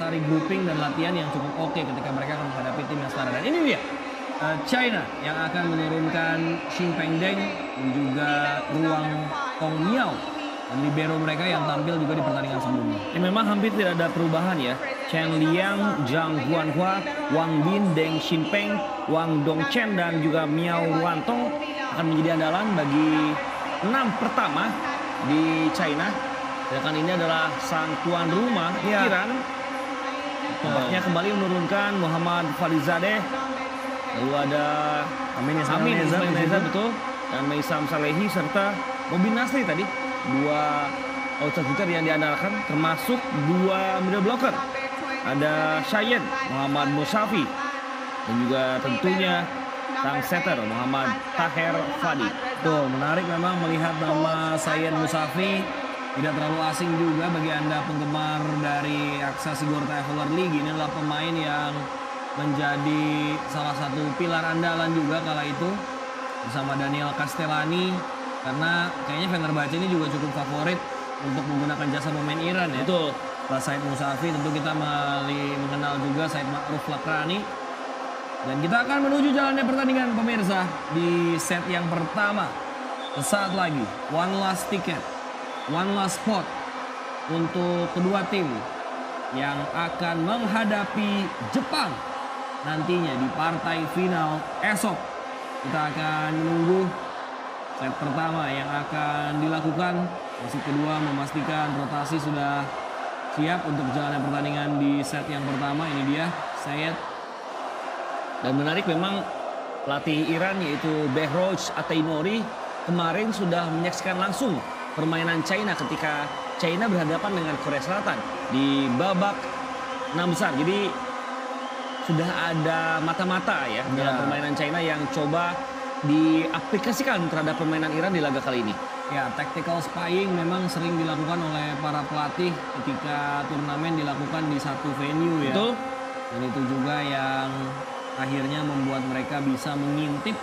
mendasari grouping dan latihan yang cukup oke ketika mereka akan menghadapi tim yang setara. Dan ini dia China yang akan menurunkan Xing Pengdeng dan juga Ruang Tongmiao dan libero mereka yang tampil juga di pertandingan sebelumnya. Ini memang hampir tidak ada perubahan ya. Chen Liang, Zhang Guanhua, Wang Bin, Deng Xinpeng, Wang Dongchen dan juga Miao Ruantong akan menjadi andalan bagi 6 pertama di China. Sedangkan ini adalah sang tuan rumah Iran. Tampaknya kembali menurunkan Muhammad Farizadeh. Lalu ada Amin Ismail betul. Dan Meisam Salehi serta Mobin Nasri tadi. Dua outside shooter yang diandalkan termasuk dua middle blocker. Ada Syed Muhammad Musafi dan juga tentunya sang setter Muhammad Taher Fadi. Tuh, menarik memang melihat nama Syed Musafi. Tidak terlalu asing juga bagi Anda penggemar dari Aksa Sigorta Evolar League. Ini adalah pemain yang menjadi salah satu pilar andalan juga kala itu bersama Daniel Castellani, karena kayaknya Fenerbahce ini juga cukup favorit untuk menggunakan jasa pemain Iran ya. Betul. Setelah Said Musafi tentu kita mengenal juga Said Ma'ruf Lakrani. Dan kita akan menuju jalannya pertandingan pemirsa di set yang pertama. Sesaat lagi, one last ticket, one last spot untuk kedua tim yang akan menghadapi Jepang nantinya di partai final esok. Kita akan menunggu set pertama yang akan dilakukan. Wasit kedua memastikan rotasi sudah siap untuk jalannya pertandingan di set yang pertama. Ini dia Syed. Dan menarik memang pelatih Iran yaitu Behrouz Atainori kemarin sudah menyaksikan langsung permainan China ketika China berhadapan dengan Korea Selatan di babak 6 besar. Jadi sudah ada mata-mata ya dalam permainan China yang coba diaplikasikan terhadap permainan Iran di laga kali ini. Ya, tactical spying memang sering dilakukan oleh para pelatih ketika turnamen dilakukan di satu venue ya. Betul. Dan itu juga yang akhirnya membuat mereka bisa mengintip,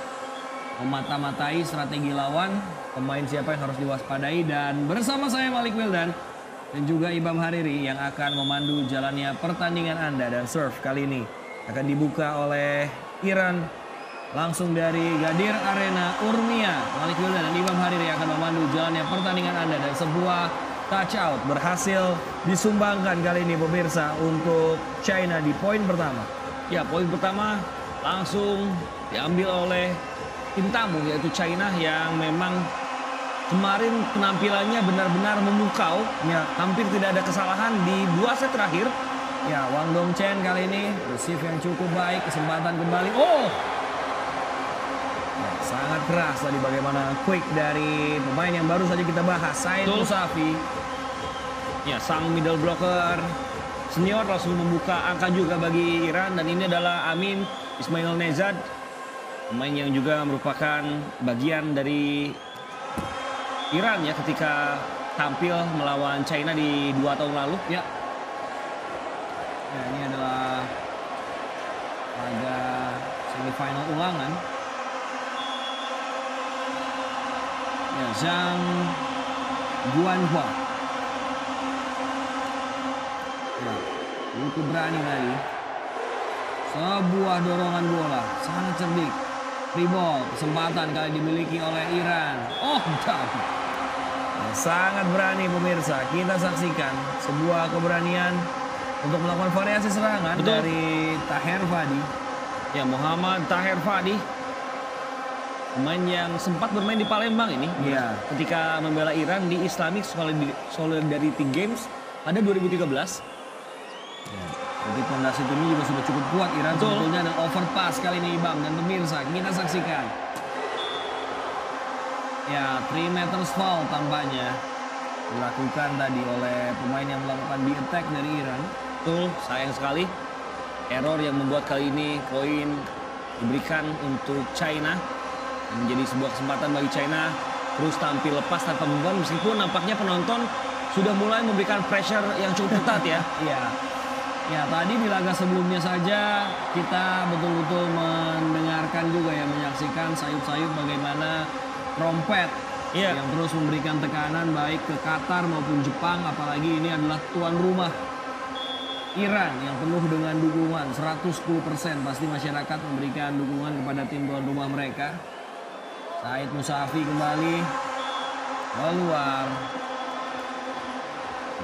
memata-matai strategi lawan, pemain siapa yang harus diwaspadai. Dan bersama saya Malik Wildan dan juga Ibam Hariri yang akan memandu jalannya pertandingan Anda. Dan serve kali ini akan dibuka oleh Iran langsung dari Gadir Arena Urmia. Malik Wildan dan Ibam Hariri akan memandu jalannya pertandingan Anda. Dan sebuah touch out berhasil disumbangkan kali ini pemirsa untuk China di poin pertama. Ya, poin pertama langsung diambil oleh tim tamu yaitu China yang memang kemarin penampilannya benar-benar memukau. Ya, hampir tidak ada kesalahan di 2 set terakhir. Ya, Wang Dongchen kali ini receive yang cukup baik, kesempatan kembali. Oh! Ya, sangat keras tadi bagaimana quick dari pemain yang baru saja kita bahas, Said Musafi. Ya, sang middle blocker senior langsung membuka angka juga bagi Iran. Dan ini adalah Amin Ismail Nezad, pemain yang juga merupakan bagian dari Iran ya ketika tampil melawan China di 2 tahun lalu. Ya. Ya, ini adalah laga semifinal ulangan. Ya, Zhang Guanhua. Ya, cukup berani tadi. Sebuah dorongan bola, sangat cerdik. Free ball, kesempatan kali dimiliki oleh Iran. Oh, jauh. Ya, sangat berani pemirsa. Kita saksikan sebuah keberanian untuk melakukan variasi serangan dari Taher Fadi. Ya, Muhammad Taher Fadi, pemain yang sempat bermain di Palembang ini. Iya. Ketika membela Iran di Islamic Solidarity Games pada 2013. Ya, jadi fondasi timnya juga sudah cukup kuat Iran. Sebetulnya ada overpass kali ini Ibam dan pemirsa. Kita saksikan. Ya, 3 meters foul tampaknya dilakukan tadi oleh pemain yang melakukan di attack dari Iran. Betul, sayang sekali. Error yang membuat kali ini poin diberikan untuk China. Menjadi sebuah kesempatan bagi China terus tampil lepas tanpa beban meskipun nampaknya penonton sudah mulai memberikan pressure yang cukup ketat ya. Iya. Ya, tadi di laga sebelumnya saja kita betul-betul mendengarkan juga ya, menyaksikan sayup-sayup bagaimana trompet yang terus memberikan tekanan baik ke Qatar maupun Jepang, apalagi ini adalah tuan rumah. Iran yang penuh dengan dukungan 110%. Pasti masyarakat memberikan dukungan kepada tim tuan rumah mereka. Said Musafi kembali keluar.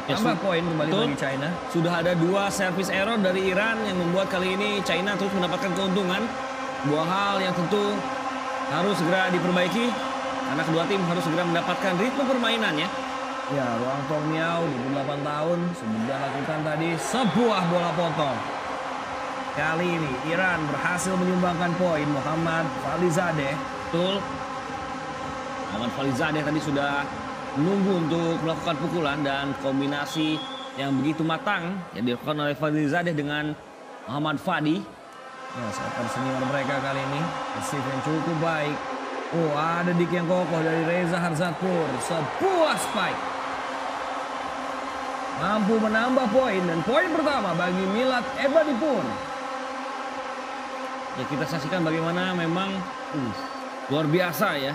Tambah poin kembali bagi China. Sudah ada 2 service error dari Iran yang membuat kali ini China terus mendapatkan keuntungan. Dua hal yang tentu harus segera diperbaiki karena kedua tim harus segera mendapatkan ritme permainannya. Ya, Wang Tong Miao 28 tahun sudah lakukan tadi sebuah bola potong. Kali ini Iran berhasil menyumbangkan poin. Muhammad Falizadeh. Betul. Muhammad Falizadeh tadi sudah menunggu untuk melakukan pukulan dan kombinasi yang begitu matang yang dilakukan oleh Falizadeh dengan Muhammad Fadi. Ya, setter senior mereka kali ini. Resif yang cukup baik. Oh, ada dik yang kokoh dari Reza Harzatpur. Sebuah spike. Mampu menambah poin dan poin pertama bagi Milad Ebadipur. Ya, kita saksikan bagaimana memang luar biasa ya.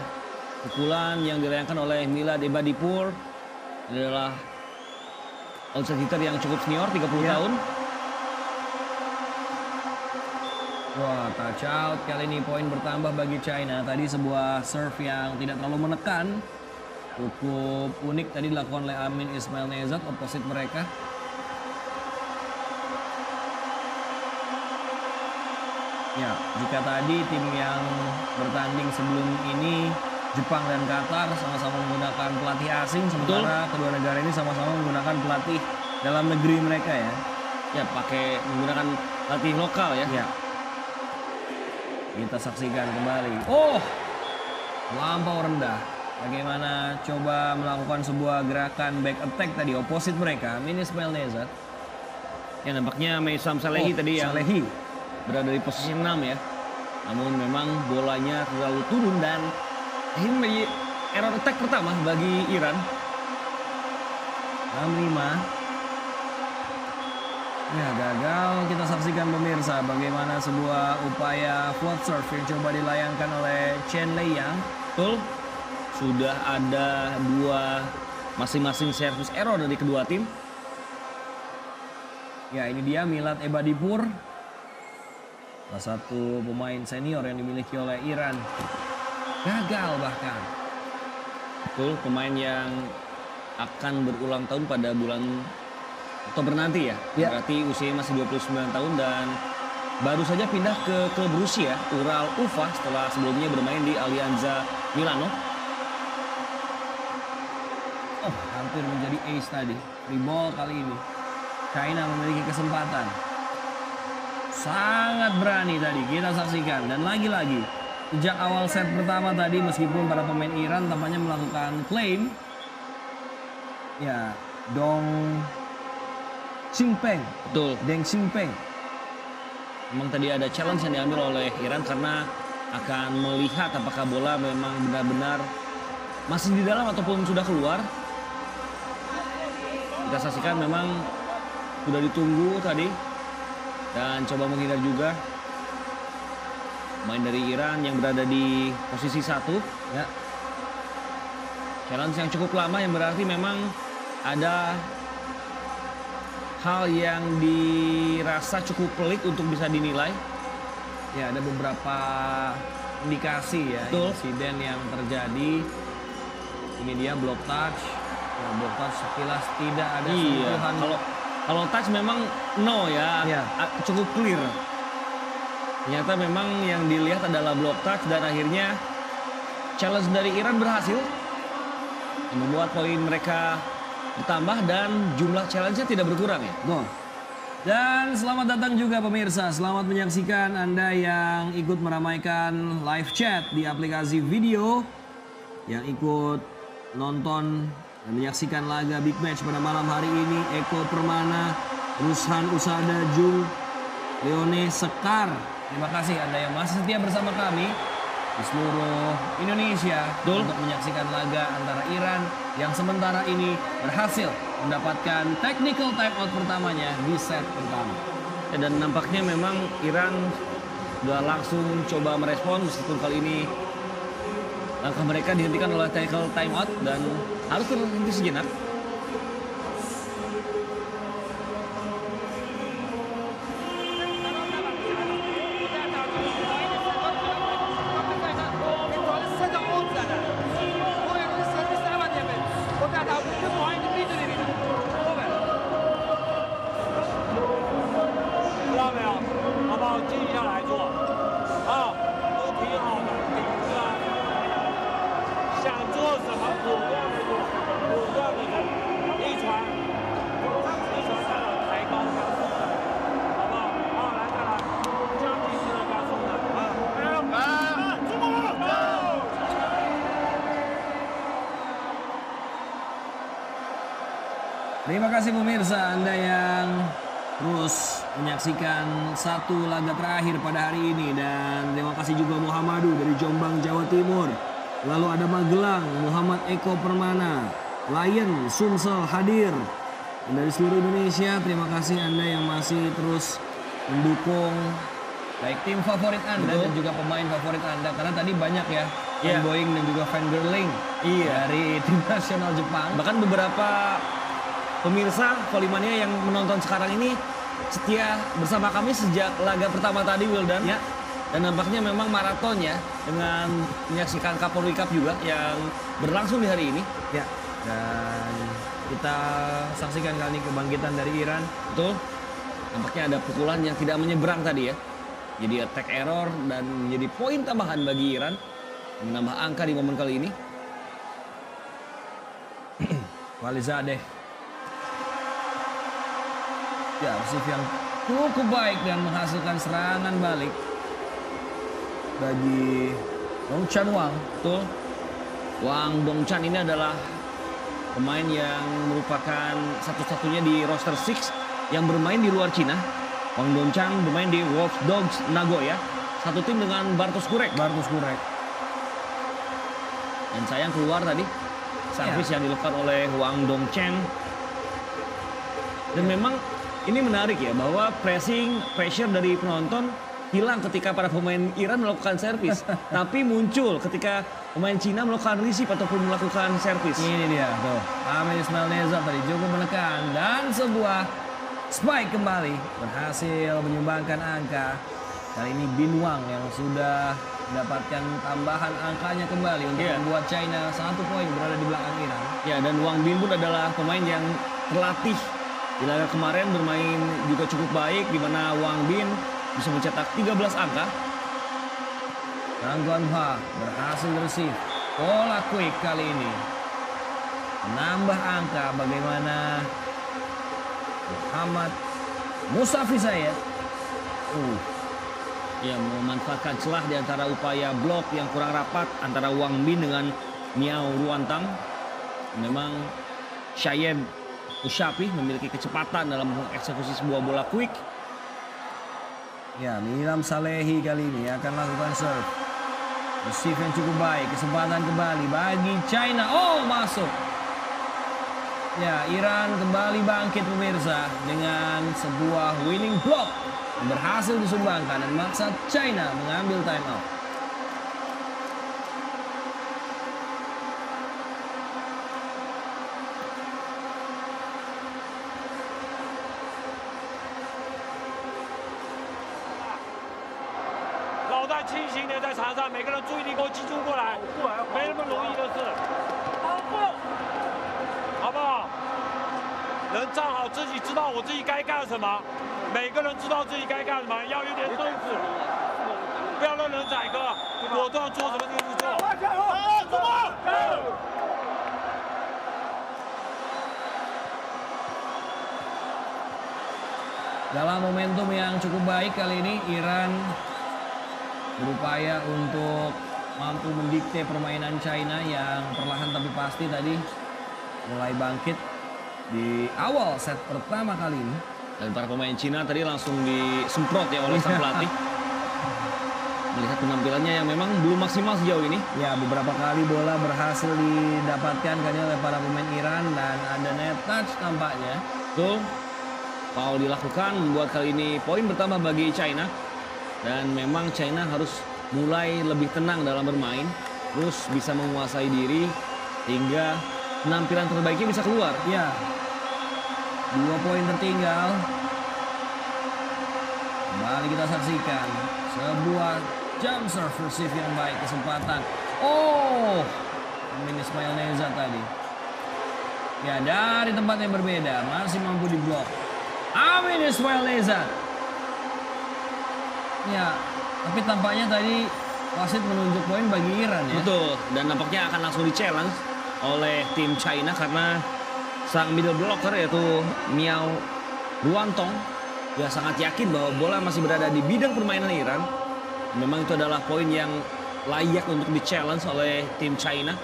Pukulan yang dilayangkan oleh Milad Ebadipur adalah outside hitter yang cukup senior, 30 tahun. Wah, touch out. Kali ini poin bertambah bagi China. Tadi sebuah serve yang tidak terlalu menekan. Cukup unik tadi dilakukan oleh Amin Ismail Nezat, opposite mereka. Ya, jika tadi tim yang bertanding sebelum ini Jepang dan Qatar sama-sama menggunakan pelatih asing, sementara kedua negara ini sama-sama menggunakan pelatih dalam negeri mereka ya. Ya, menggunakan pelatih lokal ya. Ya. Kita saksikan kembali. Oh, lampau rendah. Bagaimana coba melakukan sebuah gerakan back attack tadi, opposite mereka, Amin Ismail Nezat. Ya, nampaknya Meisam Salehi tadi yang Salehi berada di posisi 6 ya. Namun memang bolanya terlalu turun dan ini menjadi error attack pertama bagi Iran. 65. Ya, gagal. Kita saksikan pemirsa bagaimana sebuah upaya float serve yang coba dilayangkan oleh Chen Lei-yang. Betul. Sudah ada 2 masing-masing service error dari kedua tim. Ya, ini dia Milad Ebadipur. Salah satu pemain senior yang dimiliki oleh Iran. Gagal bahkan. Betul, pemain yang akan berulang tahun pada bulan Oktober nanti ya. Berarti usianya masih 29 tahun dan baru saja pindah ke klub Rusia, Ural Ufa, setelah sebelumnya bermain di Alianza Milano. Oh, hampir menjadi ace tadi. Free ball kali ini. China memiliki kesempatan. Sangat berani tadi kita saksikan. Dan lagi-lagi, sejak awal set pertama tadi meskipun para pemain Iran tampaknya melakukan claim. Ya, Deng Xinpeng. Betul. Deng Xinpeng. Memang tadi ada challenge yang diambil oleh Iran karena akan melihat apakah bola memang benar-benar masih di dalam ataupun sudah keluar. Kita saksikan memang sudah ditunggu tadi dan coba menghindar juga main dari Iran yang berada di posisi 1 ya. Challenge yang cukup lama yang berarti memang ada hal yang dirasa cukup pelik untuk bisa dinilai. Ya, ada beberapa indikasi ya. Betul. Insiden yang terjadi. Ini dia block touch. Ya, block touch sekilas tidak ada sentuhan. Kalau touch memang no ya, cukup clear. Ternyata memang yang dilihat adalah block touch dan akhirnya challenge dari Iran berhasil. Yang membuat poin mereka bertambah dan jumlah challenge-nya tidak berkurang ya. Gol. Dan selamat datang juga pemirsa. Selamat menyaksikan Anda yang ikut meramaikan live chat di aplikasi video. Yang ikut nonton dan menyaksikan laga big match pada malam hari ini. Eko Permana, Rushan Usada, Jung, Leone Sekar. Terima kasih Anda yang masih setia bersama kami di seluruh Indonesia untuk menyaksikan laga antara Iran yang sementara ini berhasil mendapatkan technical timeout pertamanya di set pertama. Dan nampaknya memang Iran sudah langsung coba merespon meskipun kali ini langkah mereka dihentikan oleh technical timeout dan harus terhenti sejenak. Terima kasih pemirsa Anda yang terus menyaksikan satu laga terakhir pada hari ini. Dan terima kasih juga Muhammadu dari Jombang, Jawa Timur. Lalu ada Magelang, Muhammad Eko Permana, Lion, Sumsel hadir. Dan dari seluruh Indonesia, terima kasih Anda yang masih terus mendukung baik tim favorit Anda dan juga pemain favorit Anda. Karena tadi banyak ya fanboying dan juga fangirling dari tim nasional Jepang. Bahkan beberapa pemirsa Volley-mania yang menonton sekarang ini setia bersama kami sejak laga pertama tadi, Wildan. Ya. Dan nampaknya memang maraton ya, dengan menyaksikan Kapolri Cup juga yang berlangsung di hari ini. Ya, dan kita saksikan kali ini kebangkitan dari Iran. Betul. Nampaknya ada pukulan yang tidak menyeberang tadi ya. Jadi attack error dan menjadi poin tambahan bagi Iran. Menambah angka di momen kali ini. Walizadeh. Ya, receive yang cukup baik dan menghasilkan serangan balik bagi Dongchan Wang. Betul. Wang Dongchan ini adalah pemain yang merupakan satu-satunya di roster 6 yang bermain di luar Cina. Wang Dongchan bermain di Wolf Dogs Nagoya, satu tim dengan Bartosz Kurek. Dan sayang keluar tadi servis yang dilakukan oleh Wang Dongchan. Dan memang ini menarik ya, bahwa pressure dari penonton hilang ketika para pemain Iran melakukan servis. Tapi muncul ketika pemain Cina melakukan receive ataupun melakukan servis. Ini dia tuh. Ahmed Ismail Neza tadi cukup menekan dan sebuah spike kembali berhasil menyumbangkan angka. Kali ini Bin Wang yang sudah mendapatkan tambahan angkanya kembali untuk membuat China 1 poin berada di belakang Iran. Ya, dan Wang Bin pun adalah pemain yang terlatih di laga kemarin, bermain juga cukup baik, di mana Wang Bin bisa mencetak 13 angka. Zhang Guanhua berhasil receive pola quick kali ini. Menambah angka bagaimana Muhammad Musafi Zayed. Ya, memanfaatkan celah di antara upaya blok yang kurang rapat antara Wang Bin dengan Miao Ruantang. Memang Syed Musyafi memiliki kecepatan dalam mengeksekusi sebuah bola quick. Ya, Nilam Salehi kali ini akan lakukan serve. Receive yang cukup baik, kesempatan kembali bagi China. Oh, masuk. Ya, Iran kembali bangkit pemirsa dengan sebuah winning block yang berhasil disumbangkan dan maksa China mengambil time out. Dalam momentum yang cukup baik kali ini, Iran berupaya untuk mampu mendikte permainan China yang perlahan tapi pasti tadi mulai bangkit di awal set pertama kali ini. Dan para pemain Cina tadi langsung disemprot ya oleh sang pelatih. Melihat penampilannya yang memang belum maksimal sejauh ini. Ya, beberapa kali bola berhasil didapatkan kali oleh para pemain Iran dan ada net touch tampaknya. Tuh, foul dilakukan membuat kali ini poin bertambah bagi China. Dan memang China harus mulai lebih tenang dalam bermain, terus bisa menguasai diri hingga penampilan terbaiknya bisa keluar. Ya, 2 poin tertinggal. Kembali kita saksikan sebuah jump serve receive yang baik, kesempatan. Oh, Amin Ismail Neza tadi. Ya, dari tempat yang berbeda masih mampu diblok. Amin Ismail Neza. Ya, tapi tampaknya tadi wasit menunjuk poin bagi Iran ya. Betul, dan nampaknya akan langsung di-challenge oleh tim China karena sang middle blocker yaitu Miao Ruantong ya sangat yakin bahwa bola masih berada di bidang permainan Iran. Memang itu adalah poin yang layak untuk di-challenge oleh tim China.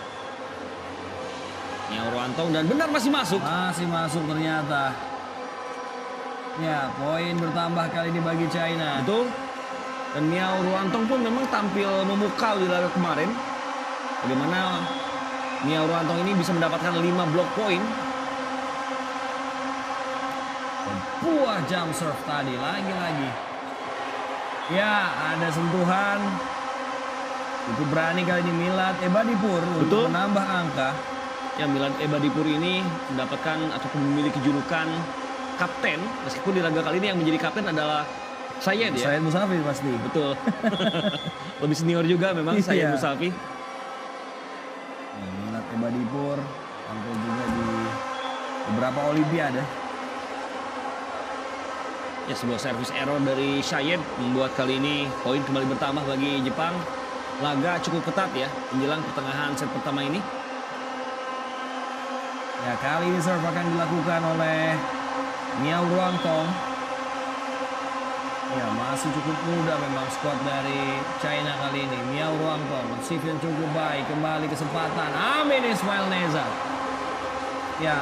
Miao Ruantong dan benar masih masuk. Masih masuk ternyata. Ya, poin bertambah kali ini bagi China. Betul. Dan Miao Ruantong pun memang tampil memukau di laga kemarin. Bagaimana Miao Ruantong ini bisa mendapatkan 5 blok poin. Buah jump serve tadi lagi-lagi. Ya, ada sentuhan. Cukup berani kali ini Milad Ebadipur untuk menambah angka. Ya, Milad Ebadipur ini mendapatkan ataupun memiliki julukan kapten. Meskipun di laga kali ini yang menjadi kapten adalah Syed ya. Syed Musafi pasti. Betul. Lebih senior juga memang Syed Musafi. Milad Ebadipur tampil juga di beberapa Olimpiade. Ya, sebuah service error dari Syed membuat kali ini poin kembali bertambah bagi Jepang. Laga cukup ketat ya menjelang pertengahan set pertama ini. Ya, kali ini serve akan dilakukan oleh Miao Ruantong. Ya, masih cukup muda memang skuad dari China kali ini. Miao Ruantong, shift yang cukup baik, kembali kesempatan. Amin Ismail Nezat. Ya,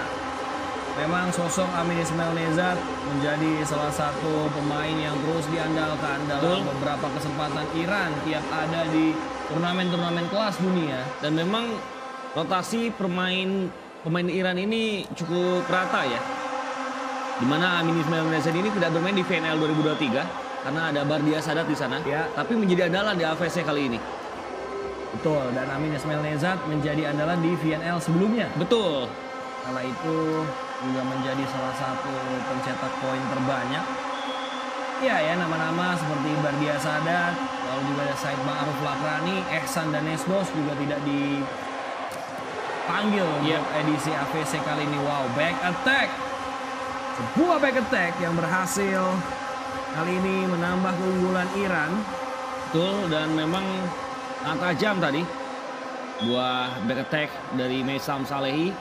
memang sosok Amin Ismail Nezat menjadi salah satu pemain yang terus diandalkan dalam beberapa kesempatan Iran tiap ada di turnamen-turnamen kelas dunia. Dan memang rotasi pemain Iran ini cukup rata ya. Dimana Amin Ismail Nezat ini tidak bermain di VNL 2023 karena ada Bardia Sadat di sana. Ya. Tapi menjadi andalan di AFC kali ini. Betul, dan Amin Ismail Nezat menjadi andalan di VNL sebelumnya. Betul. Kala itu juga menjadi salah satu pencetak poin terbanyak. Ya, nama-nama seperti Bardia Sadat, lalu juga ada Said Ma'ruf Lakrani, Ehsan dan Nesdos juga tidak dipanggil untuk edisi AFC kali ini. Wow, back attack. Sebuah back attack yang berhasil kali ini menambah keunggulan Iran. Betul, dan memang tajam tadi buah back attack dari Meisam Salehi.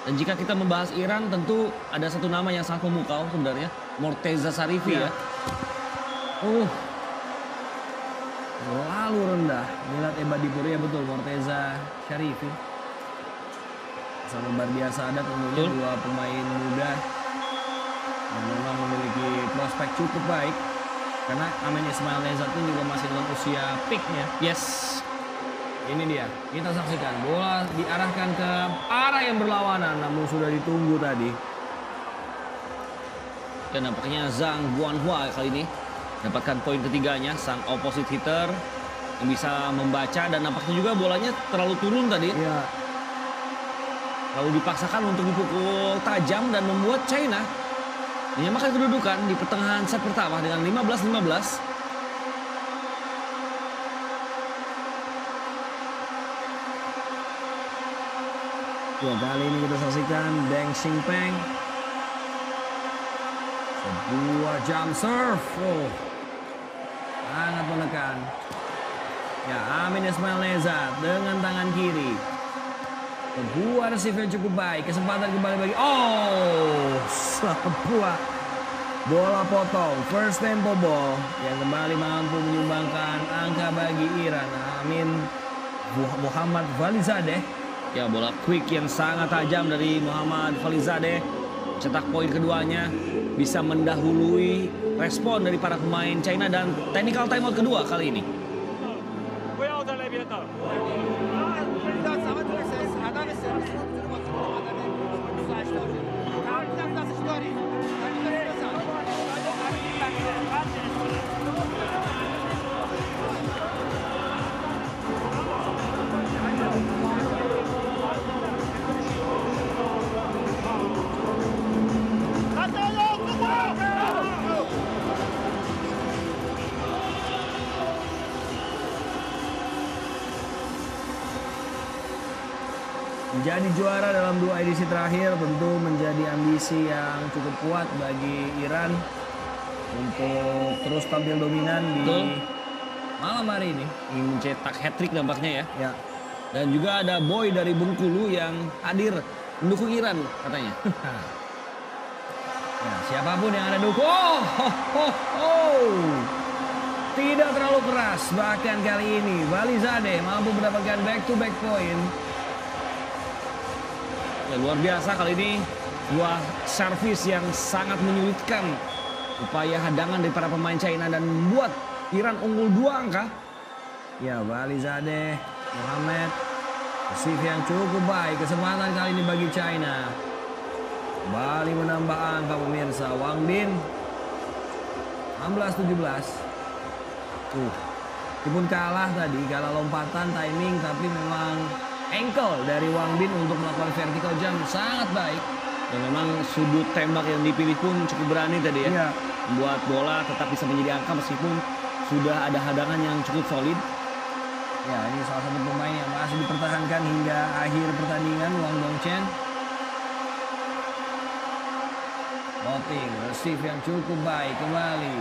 Dan jika kita membahas Iran, tentu ada satu nama yang sangat memukau sebenarnya, Morteza Sarifi ya. Terlalu rendah. Milad Ebadipur ya, betul, Morteza Sarifi. Sama Bardia Sadat tentunya dua pemain muda yang memang memiliki prospek cukup baik. Karena Amin Ismail Nezat pun juga masih dalam usia peaknya. Yes. Ini dia, kita saksikan bola diarahkan ke arah yang berlawanan, namun sudah ditunggu tadi. Dan nampaknya Zhang Guanhua kali ini dapatkan poin ketiganya, sang opposite hitter yang bisa membaca, dan nampaknya juga bolanya terlalu turun tadi. Ya. Lalu dipaksakan untuk dipukul tajam dan membuat China menyamakan kedudukan di pertengahan set pertama dengan 15-15. Ya, kali ini kita saksikan Deng Xingpeng. Sebuah jump serve. Sangat menekan. Ya, Amin Ismail Nezat dengan tangan kiri. Sebuah receive yang cukup baik. Kesempatan kembali bagi. Sebuah bola potong. First tempo ball yang kembali mampu menyumbangkan angka bagi Iran. Amin Muhammad Valizadeh. Ya, bola quick yang sangat tajam dari Muhammad Valizadeh. Cetak poin keduanya, bisa mendahului respon dari para pemain China dan technical timeout kedua kali ini. Menjadi juara dalam dua edisi terakhir tentu menjadi ambisi yang cukup kuat bagi Iran untuk terus tampil dominan di malam hari ini. Ingin mencetak hat-trick nampaknya ya. Ya. Dan juga ada Boy dari Bengkulu yang hadir mendukung Iran katanya. Ya, siapapun yang ada dukung. Tidak terlalu keras, bahkan kali ini Valizadeh mampu mendapatkan back to back point. Ya, luar biasa kali ini dua servis yang sangat menyulitkan upaya hadangan dari para pemain China dan membuat Iran unggul 2 angka. Ya, Balizadeh, Muhammad, receive yang cukup baik. Kesempatan kali ini bagi China. Kembali menambah angka pemirsa. Wang Bin 16-17. Meskipun kalah tadi, kalah lompatan, timing, tapi memang ankle dari Wang Bin untuk melakukan vertical jump sangat baik. Dan memang sudut tembak yang dipilih pun cukup berani tadi ya. Iya. Membuat bola tetap bisa menjadi angka meskipun sudah ada hadangan yang cukup solid. Ya, ini salah satu pemain yang masih dipertahankan hingga akhir pertandingan, Wang Dongchen. Loting, receive yang cukup baik kembali.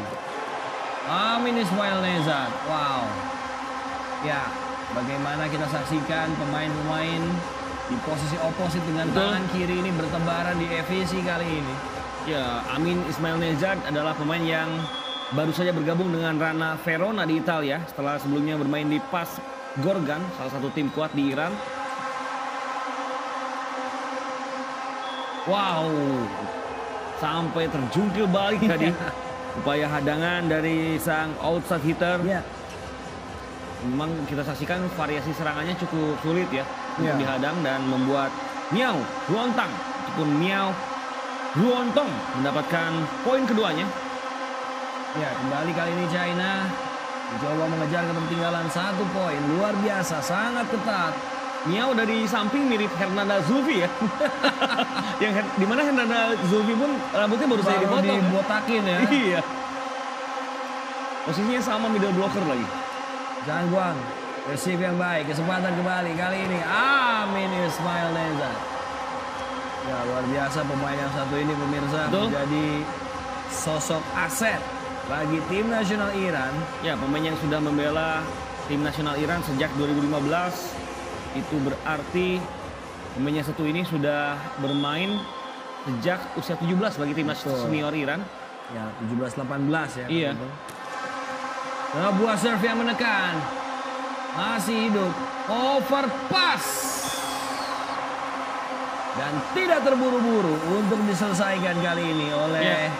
Amin Ismail Nezat. Wow. Ya, bagaimana kita saksikan pemain-pemain di posisi oposit dengan tangan kiri ini bertebaran di FVC kali ini. Ya, Amin Ismail Nezat adalah pemain yang baru saja bergabung dengan Rana Verona di Italia setelah sebelumnya bermain di PAS Gorgan, salah satu tim kuat di Iran. Wow. Sampai terjungkil balik tadi. Upaya hadangan dari sang outside hitter. Ya. Memang kita saksikan variasi serangannya cukup sulit ya untuk Ya. dihadang dan membuat Miao Ruontang ataupun Miao Ruontong mendapatkan poin keduanya. Ya, kembali kali ini China mencoba mengejar ketertinggalan 1 poin. Luar biasa, sangat ketat. Miao dari samping mirip Hernanda Zulfi ya. Yang dimana Hernanda Zulfi pun rambutnya baru saja Baru dipotong. dibotakin ya. Iya. Posisinya sama middle blocker lagi. Zhang Guang, receive yang baik, kesempatan kembali kali ini Amin Ismail Nezat. Ya, luar biasa pemain yang satu ini pemirsa. Betul. Menjadi sosok aset bagi tim nasional Iran. Ya, pemain yang sudah membela tim nasional Iran sejak 2015. Itu berarti pemain yang satu ini sudah bermain sejak usia 17 bagi timnas Betul. senior Iran. Ya, 17-18 ya. Iya. Sebuah serve yang menekan. Masih hidup. Overpass. Dan tidak terburu-buru untuk diselesaikan kali ini oleh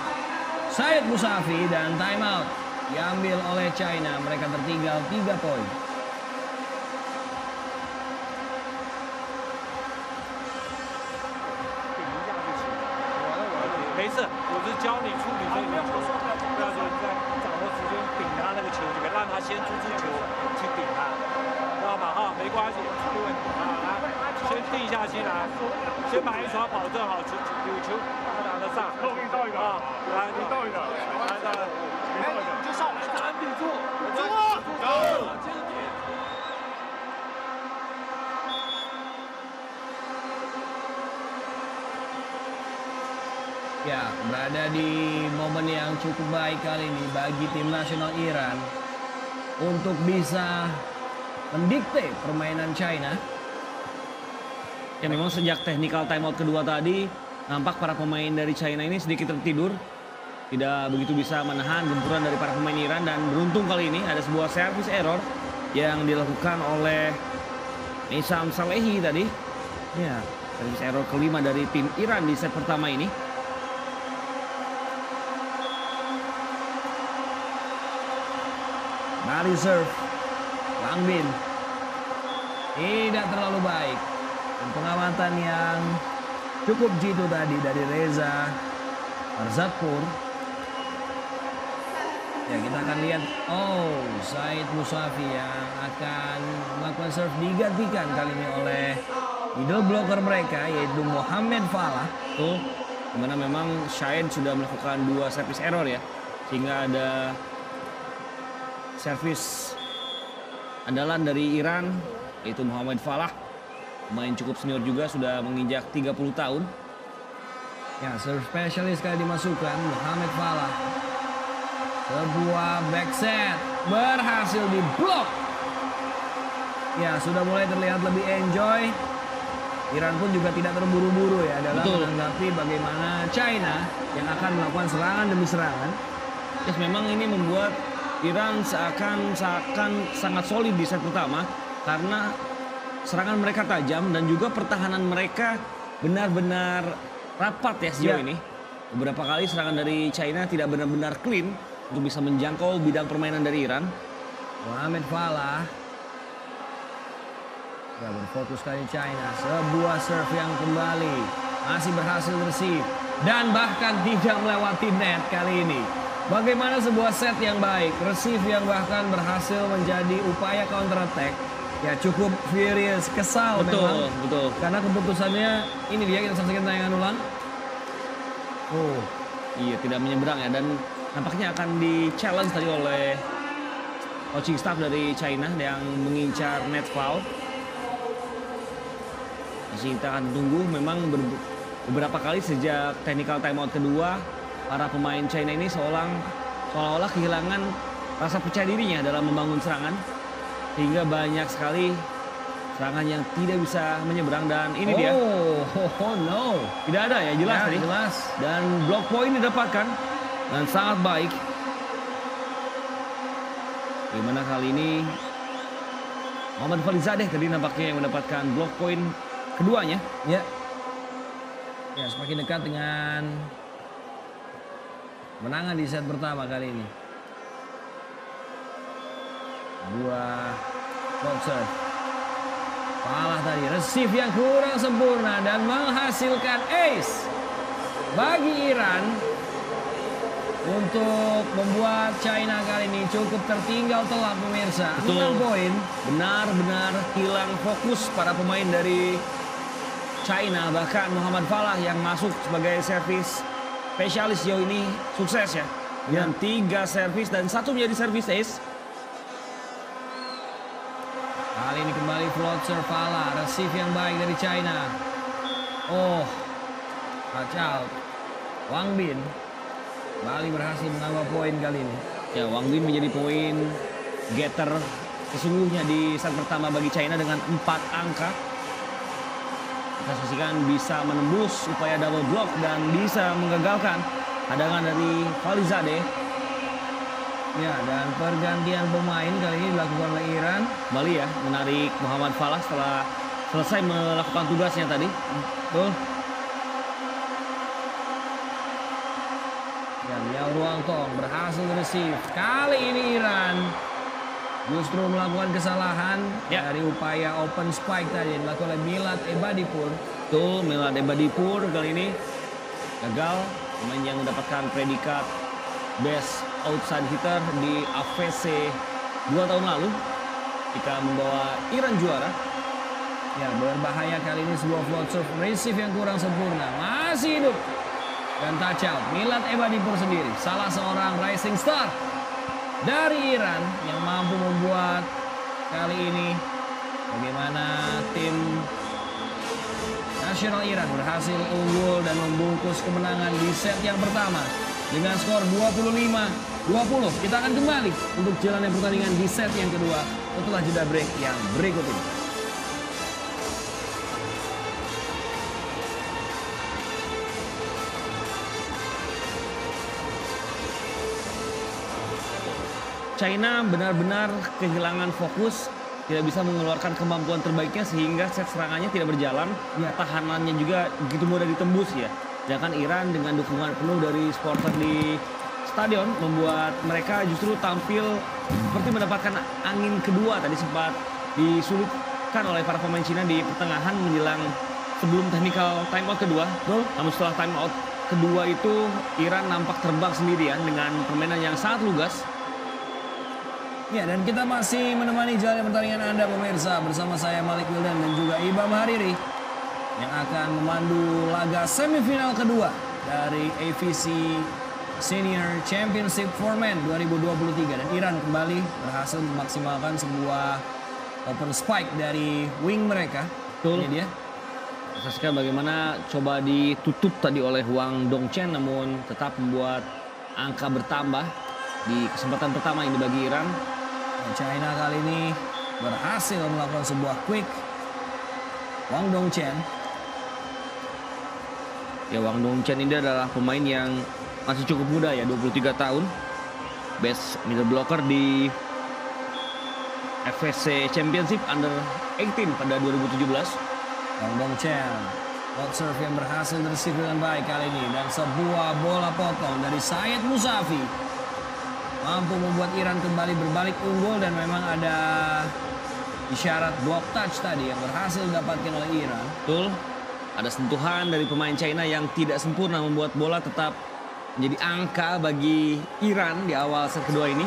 Said Musafi, dan timeout diambil oleh China. Mereka tertinggal 3 poin. 没事，我是教你处理这个球，不要说你在掌握时间顶他那个球，就让他先出球去顶他，知道吗？哈，没关系，没问题啊，来，先定下心来，先把一传保证好，有球打得上。后面倒一个啊，来，你倒一个，来来，你倒一个，就上，站定住，走，走。 Ya, berada di momen yang cukup baik kali ini bagi tim nasional Iran untuk bisa mendikte permainan China. Ya, memang sejak technical timeout kedua tadi nampak para pemain dari China ini sedikit tertidur. Tidak begitu bisa menahan gempuran dari para pemain Iran dan beruntung kali ini ada sebuah service error yang dilakukan oleh Nisam Salehi tadi. Ya, Service error kelima dari tim Iran di set pertama ini. dari serve Wang Bin tidak terlalu baik. Dan pengamatan yang cukup jitu tadi dari Reza Arzatpur. Ya, kita akan lihat. Oh, Said Musafi yang akan melakukan serve digantikan kali ini oleh middle blocker mereka, yaitu Muhammad Falah. Tuh, dimana memang Syed sudah melakukan 2 service error ya. Sehingga ada servis andalan dari Iran, yaitu Muhammad Falah. Pemain cukup senior juga, sudah menginjak 30 tahun. Ya, serve specialist kali dimasukkan Muhammad Falah. Sebuah back set berhasil diblok. Ya, sudah mulai terlihat lebih enjoy. Iran pun juga tidak terburu-buru ya dalam menanggapi bagaimana China yang akan melakukan serangan demi serangan. Yes, memang ini membuat Iran seakan sangat solid di set pertama karena serangan mereka tajam dan juga pertahanan mereka benar-benar rapat ya sejauh Ya. ini. Beberapa kali serangan dari China tidak benar-benar clean untuk bisa menjangkau bidang permainan dari Iran. Mohamed Falah. Ya, berfokus kali China. Sebuah serve yang kembali. Masih berhasil receive. Dan bahkan tidak melewati net kali ini. Bagaimana sebuah set yang baik. Receive yang bahkan berhasil menjadi upaya counter attack. Ya cukup furious, kesal memang. Betul. Karena keputusannya ini dia, kita saksikan tayangan ulang. Oh, Iya, tidak menyeberang ya, dan nampaknya akan di-challenge tadi oleh coaching staff dari China yang mengincar net foul. Masih kita akan tunggu, memang beberapa kali sejak technical timeout kedua, para pemain China ini seolah-olah kehilangan rasa percaya dirinya dalam membangun serangan. Sehingga banyak sekali serangan yang tidak bisa menyeberang, dan ini dia. Oh no. Tidak ada ya, jelas Ya, tadi. jelas. Dan block point didapatkan dan sangat baik. Gimana kali ini Muhammad Falizadeh tadi nampaknya yang mendapatkan block point keduanya. Ya. Ya, semakin dekat dengan menangan di set pertama kali ini. Dua shot serve. Kalah tadi, receive yang kurang sempurna dan menghasilkan ace bagi Iran untuk membuat China kali ini cukup tertinggal telak pemirsa. 6 poin. Benar-benar hilang fokus para pemain dari China, bahkan Muhammad Falah yang masuk sebagai servis spesialis sejauh ini sukses ya. Dengan 3 servis dan 1 menjadi servis ace. Kali ini kembali float serve Falah, receive yang baik dari China. Oh, touch out. Wang Bin kembali berhasil menambah poin kali ini. Ya, Wang Bin menjadi poin getter sesungguhnya di set pertama bagi China dengan 4 angka. Kita saksikan bisa menembus upaya double block dan bisa menggagalkan hadangan dari Falizadeh. Ya, dan pergantian pemain kali ini dilakukan oleh Iran. Kembali ya, menarik Muhammad Falah setelah selesai melakukan tugasnya tadi. Betul. Dan Miao Ruangtong berhasil receive. Kali ini Iran justru melakukan kesalahan dari upaya open spike tadi dilakukan oleh Milad Ebadipur. Betul, Milad Ebadipur kali ini gagal, pemain yang mendapatkan predikat best outside hitter di AFC 2 tahun lalu ketika membawa Iran juara. Ya, berbahaya kali ini sebuah float serve receive yang kurang sempurna. Masih hidup. Dan touch out. Milad Ebadipur sendiri, salah seorang rising star dari Iran yang mampu membuat kali ini bagaimana tim nasional Iran berhasil unggul dan membungkus kemenangan di set yang pertama dengan skor 25-20. Kita akan kembali untuk jalannya pertandingan di set yang kedua setelah jeda break yang berikut ini. China benar-benar kehilangan fokus, tidak bisa mengeluarkan kemampuan terbaiknya sehingga set serangannya tidak berjalan. Pertahanannya juga begitu mudah ditembus ya. Sedangkan Iran dengan dukungan penuh dari supporter di stadion membuat mereka justru tampil seperti mendapatkan angin kedua. Tadi sempat disulitkan oleh para pemain Cina di pertengahan menjelang sebelum technical timeout kedua. Namun setelah timeout kedua itu Iran nampak terbang sendirian dengan permainan yang sangat lugas. Ya, dan kita masih menemani jalannya pertandingan Anda pemirsa bersama saya Malik Wildan dan juga Ibam Hariri yang akan memandu laga semifinal kedua dari AVC Senior Championship for Men 2023, dan Iran kembali berhasil memaksimalkan sebuah open spike dari wing mereka. Betul. Ini dia. Saksikan bagaimana coba ditutup tadi oleh Wang Dongchen namun tetap membuat angka bertambah di kesempatan pertama yang dibagi Iran. China kali ini berhasil melakukan sebuah quick. Wang Dongchen. Ya, Wang Dongchen ini adalah pemain yang masih cukup muda ya, 23 tahun. Best middle blocker di FSC Championship Under 18 pada 2017. Wang Dongchen Hot serve yang berhasil diresip dengan baik kali ini. Dan sebuah bola potong dari Said Musafi mampu membuat Iran kembali berbalik unggul. Dan memang ada isyarat block touch tadi yang berhasil didapatkan oleh Iran. Betul. Ada sentuhan dari pemain China yang tidak sempurna membuat bola tetap menjadi angka bagi Iran di awal set kedua ini.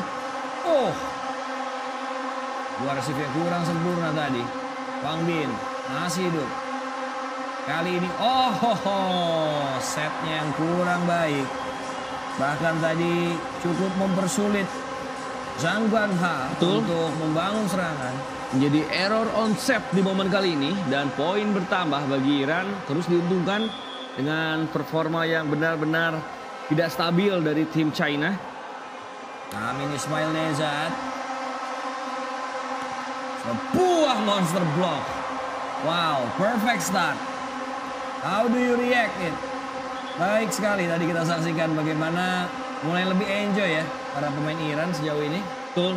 Oh, dua resip yang kurang sempurna tadi. Wang Bin masih hidup. Kali ini, setnya yang kurang baik. Bahkan tadi cukup mempersulit Zhang Guanha untuk membangun serangan. Menjadi error on set di momen kali ini. Dan poin bertambah bagi Iran, terus diuntungkan dengan performa yang benar-benar tidak stabil dari tim China. Amin Ismail Nezat. Sebuah monster block. Wow, perfect start. How do you react it? Baik sekali tadi kita saksikan bagaimana mulai lebih enjoy ya para pemain Iran sejauh ini. Betul.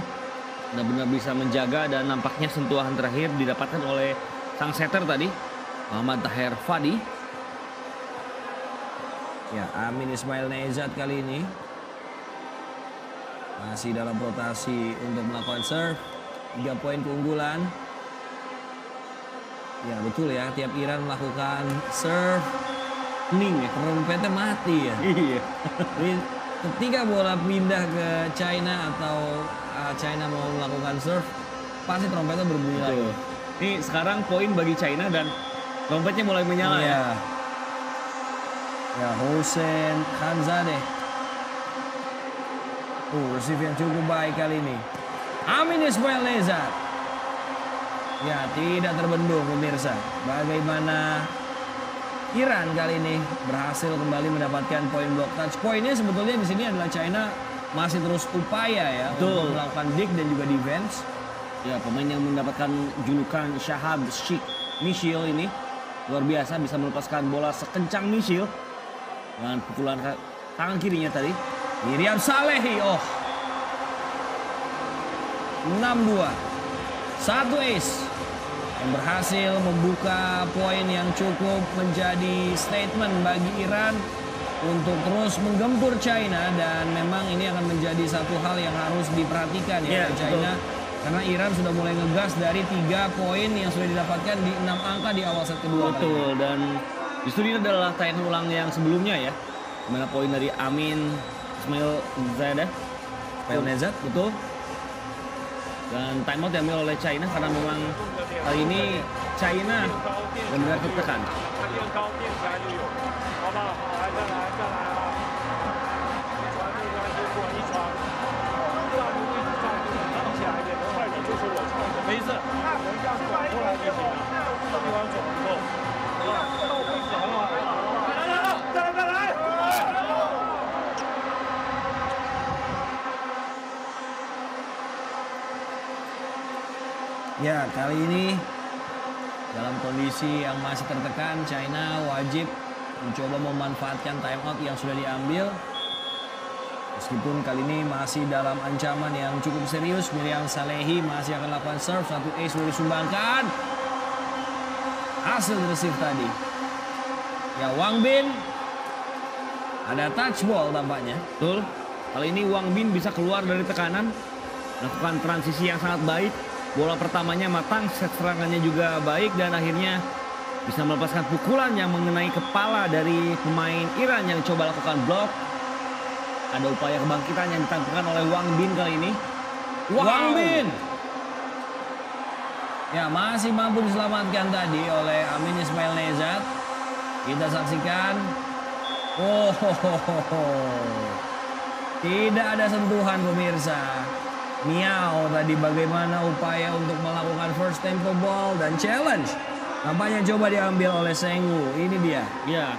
Benar-benar bisa menjaga dan nampaknya sentuhan terakhir didapatkan oleh sang setter tadi, Muhammad Tahir Fadi. Ya, Amin Ismail Nezat kali ini masih dalam rotasi untuk melakukan serve. 3 poin keunggulan. Ya betul ya, tiap Iran melakukan serve, ning ya, trompetnya mati ya. Iya. Jadi ketika bola pindah ke China atau China mau melakukan serve, pasti trompetnya berbunyi lagi. Ini sekarang poin bagi China dan trompetnya mulai menyala ya. Ya, Hossein Khanzadeh. Receive yang cukup baik kali ini. Amin Ismail Nezat. Ya, tidak terbendung pemirsa. Bagaimana Iran kali ini berhasil kembali mendapatkan poin block touch. Poinnya sebetulnya di sini adalah China masih terus upaya ya untuk melakukan dig dan juga defense. Ya, pemain yang mendapatkan julukan Shahab Sheikh Misil ini luar biasa, bisa melepaskan bola sekencang misil dengan pukulan tangan kirinya tadi. Miriam Salehi, 6-2. 1 ace yang berhasil membuka poin yang cukup menjadi statement bagi Iran untuk terus menggempur China. Dan memang ini akan menjadi satu hal yang harus diperhatikan ya China. Karena Iran sudah mulai ngegas dari 3 poin yang sudah didapatkan di 6 angka di awal set kedua. Betul, dan justru ini adalah tayangan ulang yang sebelumnya ya. Dimana poin dari Amin Ismail Nezat, betul. Dan timeout diambil oleh China karena memang kali ini China benar-benar tertekan. 他垫高垫起来就有，好不好？好，来再来再来啊！一传没关系，过一传，对啊，你位置上就是挡起来一点，快点就是我唱的，没事，能这样转过来就行了，这地方转不够，好吧？这个位置很好，来，再来再来！ Ya, kali ini dalam kondisi yang masih tertekan, China wajib mencoba memanfaatkan timeout yang sudah diambil. Meskipun kali ini masih dalam ancaman yang cukup serius, Miriam Salehi masih akan lakukan serve. 1 ace sudah disumbangkan. Hasil receive tadi. Ya, Wang Bin ada touch ball tampaknya. Betul. Kali ini Wang Bin bisa keluar dari tekanan, melakukan transisi yang sangat baik. Bola pertamanya matang, set serangannya juga baik, dan akhirnya bisa melepaskan pukulan yang mengenai kepala dari pemain Iran yang coba lakukan blok. Ada upaya kebangkitan yang ditampilkan oleh Wang Bin kali ini. Wang Bin! Ya, masih mampu diselamatkan tadi oleh Amin Ismail Nezat. Kita saksikan. Tidak ada sentuhan pemirsa. Miao tadi bagaimana upaya untuk melakukan first tempo ball dan challenge. Nampaknya coba diambil oleh Sengwu. Ini dia. Ya,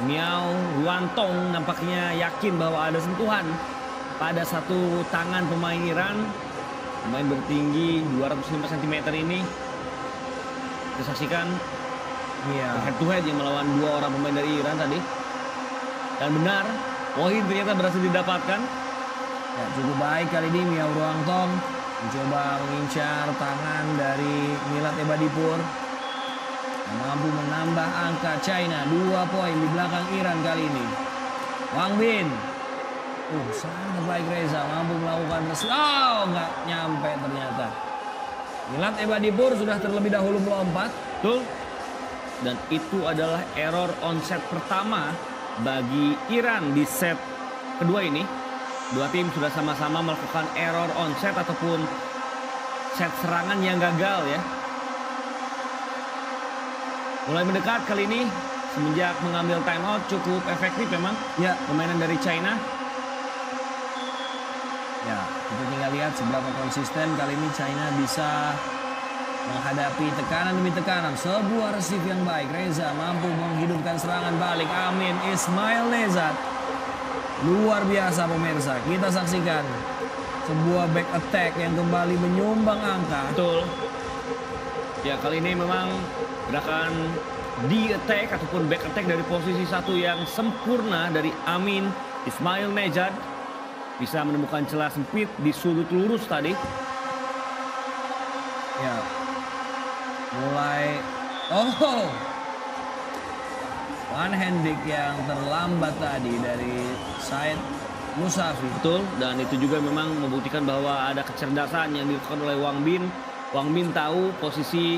Miao Ruantong nampaknya yakin bahwa ada sentuhan pada satu tangan pemain Iran. Pemain bertinggi 205 cm ini. Kita saksikan head to head yang melawan 2 orang pemain dari Iran tadi. Dan benar, poin ternyata berhasil didapatkan. Ya, cukup baik kali ini Miao Ruantong mencoba mengincar tangan dari Milad Ebadipur. mampu menambah angka China 2 poin di belakang Iran kali ini. Wang Bin. Sangat baik Reza, mampu melakukan nggak nyampe ternyata. Milad Ebadipur sudah terlebih dahulu melompat. Betul. Dan itu adalah error on set pertama bagi Iran di set kedua ini. Dua tim sudah sama-sama melakukan error on set ataupun set serangan yang gagal ya. Mulai mendekat kali ini semenjak mengambil timeout cukup efektif memang ya permainan dari China. Ya, kita tinggal lihat seberapa konsisten kali ini China bisa menghadapi tekanan demi tekanan. Sebuah receive yang baik. Reza mampu menghidupkan serangan balik. Amin Ismail Nezat. Luar biasa pemirsa. Kita saksikan sebuah back attack yang kembali menyumbang angka. Betul. Ya, kali ini memang gerakan di attack ataupun back attack dari posisi satu yang sempurna dari Amin Ismail Nejad. Bisa menemukan celah sempit di sudut lurus tadi. Ya. Mulai one handik yang terlambat tadi dari Said Musafi. Betul, dan itu juga memang membuktikan bahwa ada kecerdasan yang dilakukan oleh Wang Bin. Wang Bin tahu posisi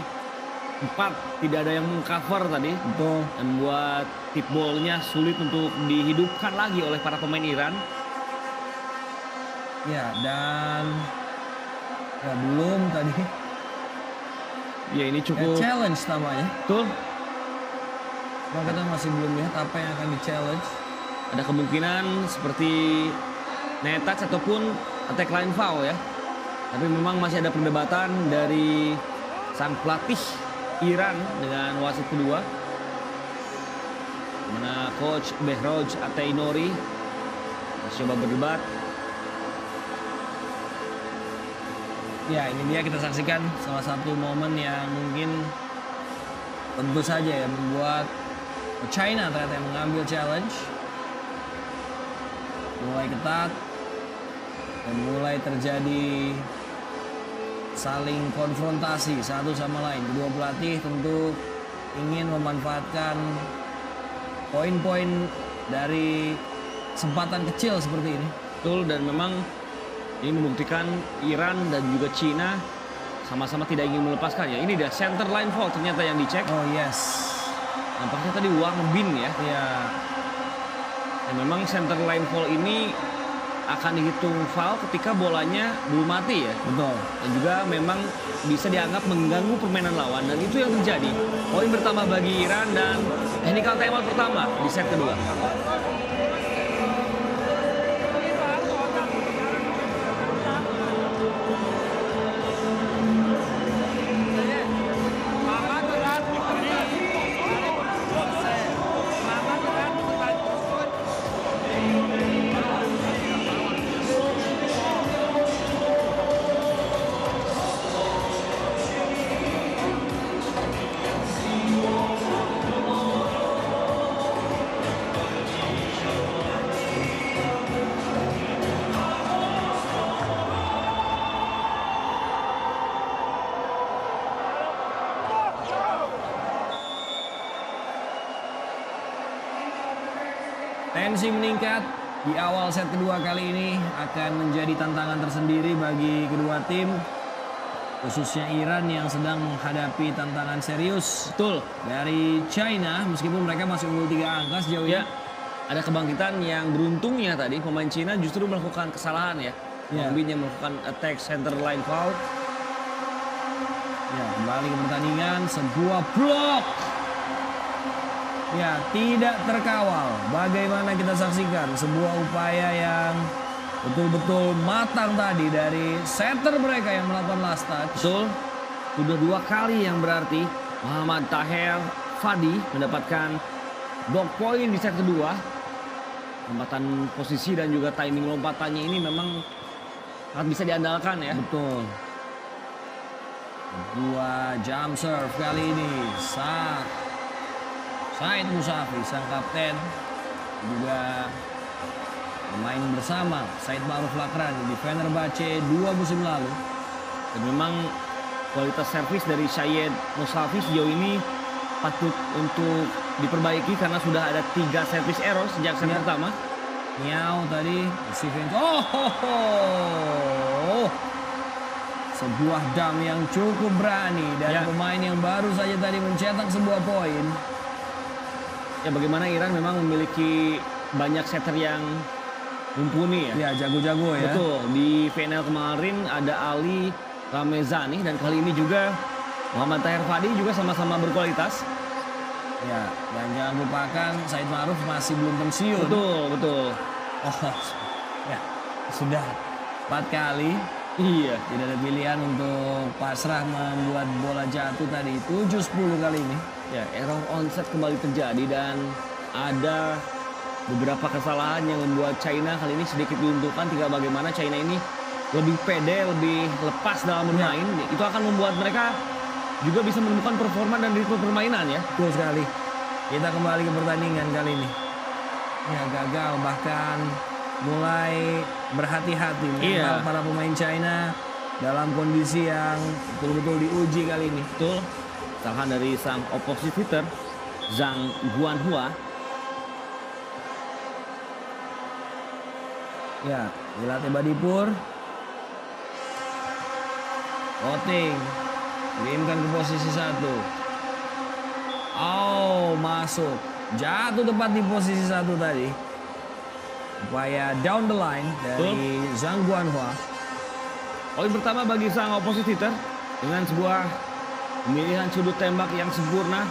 4 tidak ada yang mengcover tadi. Betul. Dan membuat tip ballnya sulit untuk dihidupkan lagi oleh para pemain Iran. Ya, dan ya belum tadi. Ya, ini cukup challenge namanya. Betul. Nah, kita masih belum lihat apa yang akan di-challenge. Ada kemungkinan seperti net touch ataupun attack line foul ya. Tapi memang masih ada perdebatan dari sang pelatih Iran dengan wasit kedua. Mana coach Behroj Atainori masih coba berdebat. Ya, ini dia kita saksikan salah satu momen yang mungkin tentu saja ya membuat China ternyata yang mengambil challenge. Mulai ketat dan mulai terjadi saling konfrontasi satu sama lain. Kedua pelatih tentu ingin memanfaatkan poin-poin dari kesempatan kecil seperti ini. Betul, dan memang ini membuktikan Iran dan juga Cina sama-sama tidak ingin melepaskannya. Ini dia center line foul ternyata yang dicek. Oh yes. Nampaknya tadi Wang Bin ya. Ya. Dan memang center line foul ini akan dihitung foul ketika bolanya belum mati ya. Betul. Dan juga memang bisa dianggap mengganggu permainan lawan. Dan itu yang terjadi. Poin bertambah bagi Iran dan technical timeout pertama di set kedua. Tensi meningkat di awal set kedua kali ini akan menjadi tantangan tersendiri bagi kedua tim. Khususnya Iran yang sedang menghadapi tantangan serius. Betul. Dari China meskipun mereka masih unggul 3 angka sejauh ini. Ya, ada kebangkitan yang beruntungnya tadi pemain Cina justru melakukan kesalahan ya. Wang Bin yang melakukan attack center line foul. Ya, kembali ke pertandingan, sebuah blok. Ya, tidak terkawal. Bagaimana kita saksikan sebuah upaya yang betul-betul matang tadi dari setter mereka yang melakukan last touch. Betul. Sudah 2 kali yang berarti Muhammad Taher Fadi mendapatkan block point di set kedua. Lompatan posisi dan juga timing lompatannya ini memang sangat bisa diandalkan ya. Betul. Dua jump serve kali ini. Said Musafi, sang kapten, juga bermain bersama Said Ma'ruf Lakrani di Fenerbahce 2 musim lalu. Dan memang kualitas servis dari Said Musafi sejauh ini patut untuk diperbaiki karena sudah ada 3 service error sejak set pertama. Miao tadi, Steven. Sebuah dam yang cukup berani dari pemain yang baru saja tadi mencetak sebuah poin. Ya, bagaimana Iran memang memiliki banyak setter yang mumpuni ya. Ya, jago-jago ya. Betul, di final kemarin ada Ali Ramezani dan kali ini juga Muhammad Tahir Fadi juga sama-sama berkualitas. Ya, dan jangan lupakan Said Ma'ruf masih belum pensiun. Betul. Ya, sudah 4 kali. Iya. Tidak ada pilihan untuk pasrah membuat bola jatuh tadi. 7-10 kali ini. Ya, error onset kembali terjadi dan ada beberapa kesalahan yang membuat China kali ini sedikit diuntungkan. Tinggal bagaimana China ini lebih pede, lebih lepas dalam bermain. Itu akan membuat mereka juga bisa menemukan performa dan ritme permainan ya. Betul sekali. Kita kembali ke pertandingan kali ini. Ya, gagal bahkan mulai berhati-hati mental para pemain China dalam kondisi yang betul-betul diuji kali ini. Betul. Kesalahan dari sang opposite hitter Zhang Guanhua. Ya, dilatih Badipur. Voting. Kirimkan ke posisi 1. Masuk. Jatuh tepat di posisi 1 tadi. Upaya down the line dari Zhang Guanhua. Poin pertama bagi sang opposite hitter dengan sebuah pemilihan sudut tembak yang sempurna.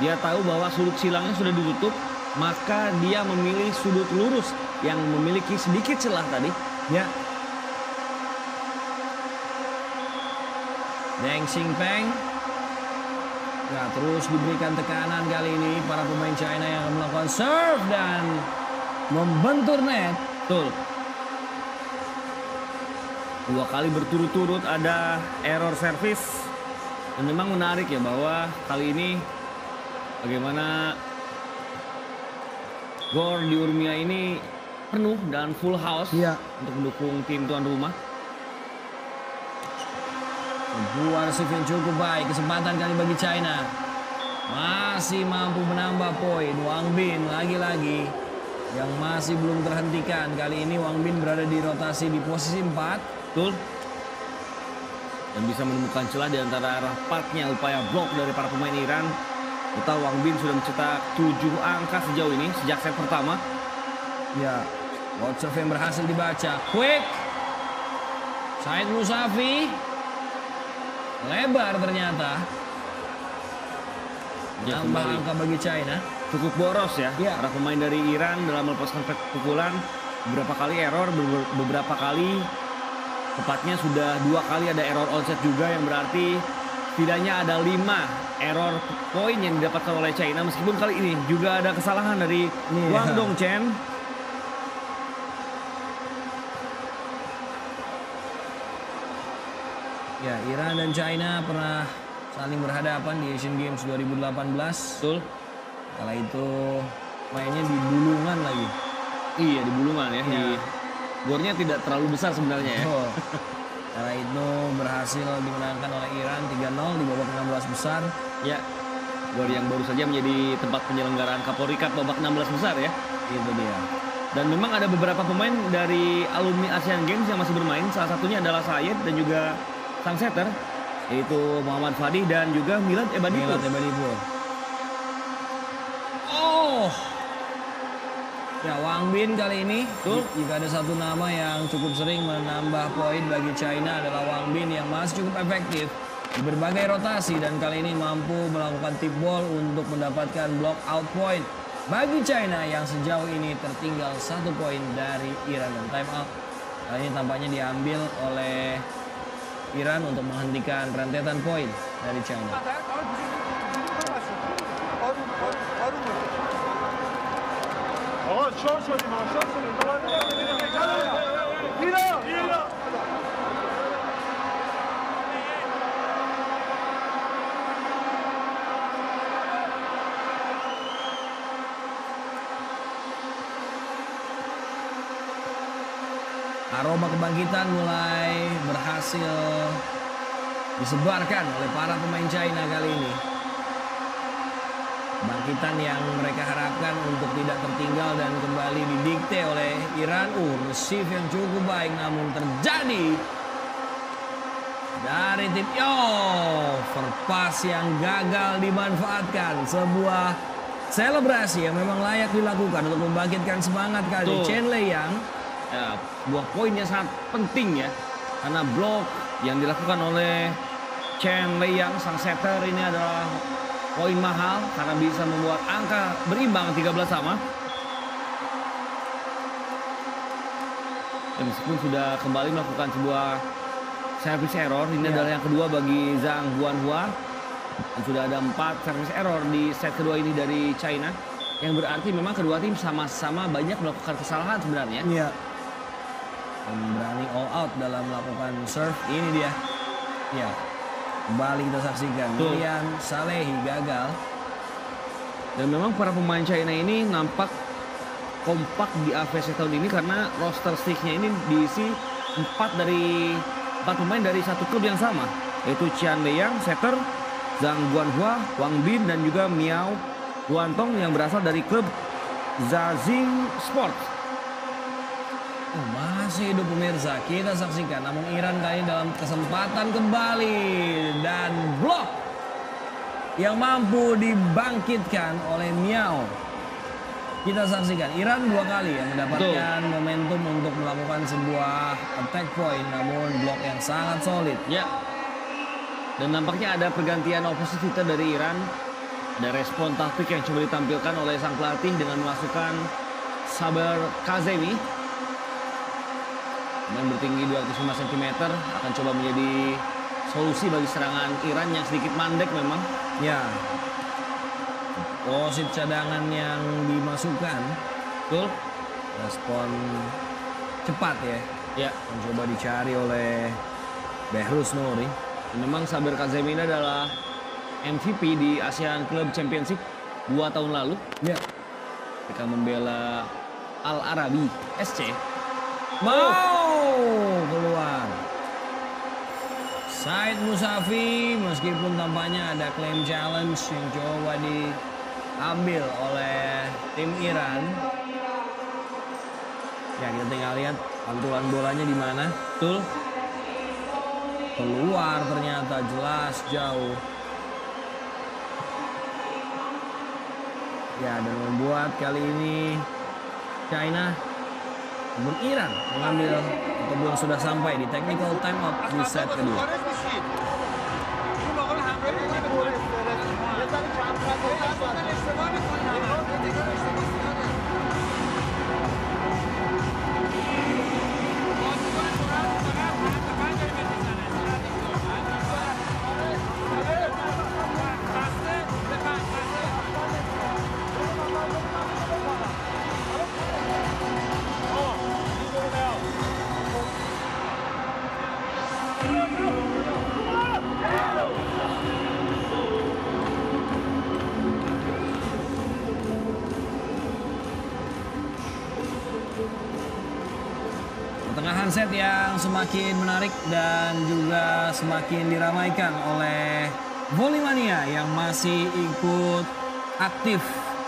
Dia tahu bahwa sudut silangnya sudah ditutup, maka dia memilih sudut lurus yang memiliki sedikit celah tadi. Ya. Deng Xingpeng. Ya, terus diberikan tekanan kali ini para pemain China yang melakukan serve dan membentur net. Betul. 2 kali berturut-turut ada error service. Dan memang menarik ya bahwa kali ini bagaimana GOR di Urmia ini penuh dan full house untuk mendukung tim tuan rumah. Sebuah receive yang cukup baik, kesempatan kali bagi China. Masih mampu menambah poin. Wang Bin lagi-lagi yang masih belum terhentikan. Kali ini Wang Bin berada di rotasi di posisi 4. Betul. Dan bisa menemukan celah di antara rapatnya upaya blok dari para pemain Iran. Total Wang Bin sudah mencetak 7 angka sejauh ini sejak set pertama. Ya, lob serve yang berhasil dibaca. Quick. Said Musafi. Lebar ternyata. Tambah angka bagi China. Cukup boros ya. Para pemain dari Iran dalam melepaskan pukulan. Beberapa kali error, beberapa kali tepatnya sudah 2 kali ada error onset juga, yang berarti setidaknya ada 5 error poin yang didapatkan oleh China. Meskipun kali ini juga ada kesalahan dari Wang Dongchen. Ya, Iran dan China pernah saling berhadapan di Asian Games 2018. Betul. Kala itu mainnya di Bulungan lagi. Iya, di Bulungan ya. Gornya tidak terlalu besar sebenarnya ya. Kala itu berhasil dimenangkan oleh Iran 3-0 di babak 16 besar. Ya, gor yang baru saja menjadi tempat penyelenggaraan Kapolri Cup babak 16 besar ya. Itu dia. Dan memang ada beberapa pemain dari alumni Asian Games yang masih bermain. Salah satunya adalah Sayed dan juga sang setter, yaitu Muhammad Fadi dan juga Milad Ebadipur. Ya, Wang Bin kali ini, jika ada satu nama yang cukup sering menambah poin bagi China adalah Wang Bin yang masih cukup efektif di berbagai rotasi dan kali ini mampu melakukan tip ball untuk mendapatkan block out point bagi China yang sejauh ini tertinggal 1 poin dari Iran. Dan time out kali ini tampaknya diambil oleh Iran untuk menghentikan rentetan poin dari China. Aroma kebangkitan mulai berhasil disebarkan oleh para pemain China kali ini. Bangkitan yang mereka harapkan untuk tidak tertinggal dan kembali didikte oleh Iran. Receive yang cukup baik namun terjadi dari tim overpass yang gagal dimanfaatkan. Sebuah selebrasi yang memang layak dilakukan untuk membangkitkan semangat kali Chen Lei-yang. Ya, sebuah poin yang sangat penting ya. Karena blok yang dilakukan oleh Chen Lei-yang sang setter ini adalah poin mahal karena bisa membuat angka berimbang 13 sama. Dan meskipun sudah kembali melakukan sebuah service error, ini adalah yang kedua bagi Zhang Guanhua. Dan sudah ada 4 service error di set kedua ini dari China. Yang berarti memang kedua tim sama-sama banyak melakukan kesalahan sebenarnya. Iya. Dan berani all out dalam melakukan serve. Ini dia. Ya. Kembali kita saksikan. Milian Salehi gagal. Dan memang para pemain China ini nampak kompak di AFC tahun ini karena roster stage-nya ini diisi 4 pemain dari satu klub yang sama, yaitu Chen Lei-yang, setter, Zhang Guanhua, Wang Bin, dan juga Miao Ruantong yang berasal dari klub Zhazing Sports. Masih hidup pemirsa, kita saksikan. Namun Iran kali ini dalam kesempatan kembali dan blok yang mampu dibangkitkan oleh Miao. Kita saksikan Iran 2 kali yang mendapatkan momentum untuk melakukan sebuah attack point, namun blok yang sangat solid. Ya. Dan nampaknya ada pergantian oposisi dari Iran. Ada respon taktik yang coba ditampilkan oleh sang pelatih dengan memasukkan Saber Kazemi. Yang bertinggi 205 cm akan coba menjadi solusi bagi serangan Iran yang sedikit mandek memang. Ya. Wasit cadangan yang dimasukkan. Betul. Respon cepat ya. Ya. Mencoba dicari oleh Behrus Nouri. Memang Saber Kazemi ini adalah MVP di ASEAN Club Championship 2 tahun lalu. Ya. Ketika membela Al Arabi SC. Keluar. Said Musafi meskipun tampaknya ada claim challenge yang coba diambil oleh tim Iran. Ya, kita tinggal lihat pantulan bolanya di mana. Betul. Keluar ternyata jelas jauh. Ya, dan membuat kali ini China, namun Iran mengambil atau belum sudah sampai di technical timeout di set kedua. Pertengahan set yang semakin menarik dan juga semakin diramaikan oleh Volley-mania yang masih ikut aktif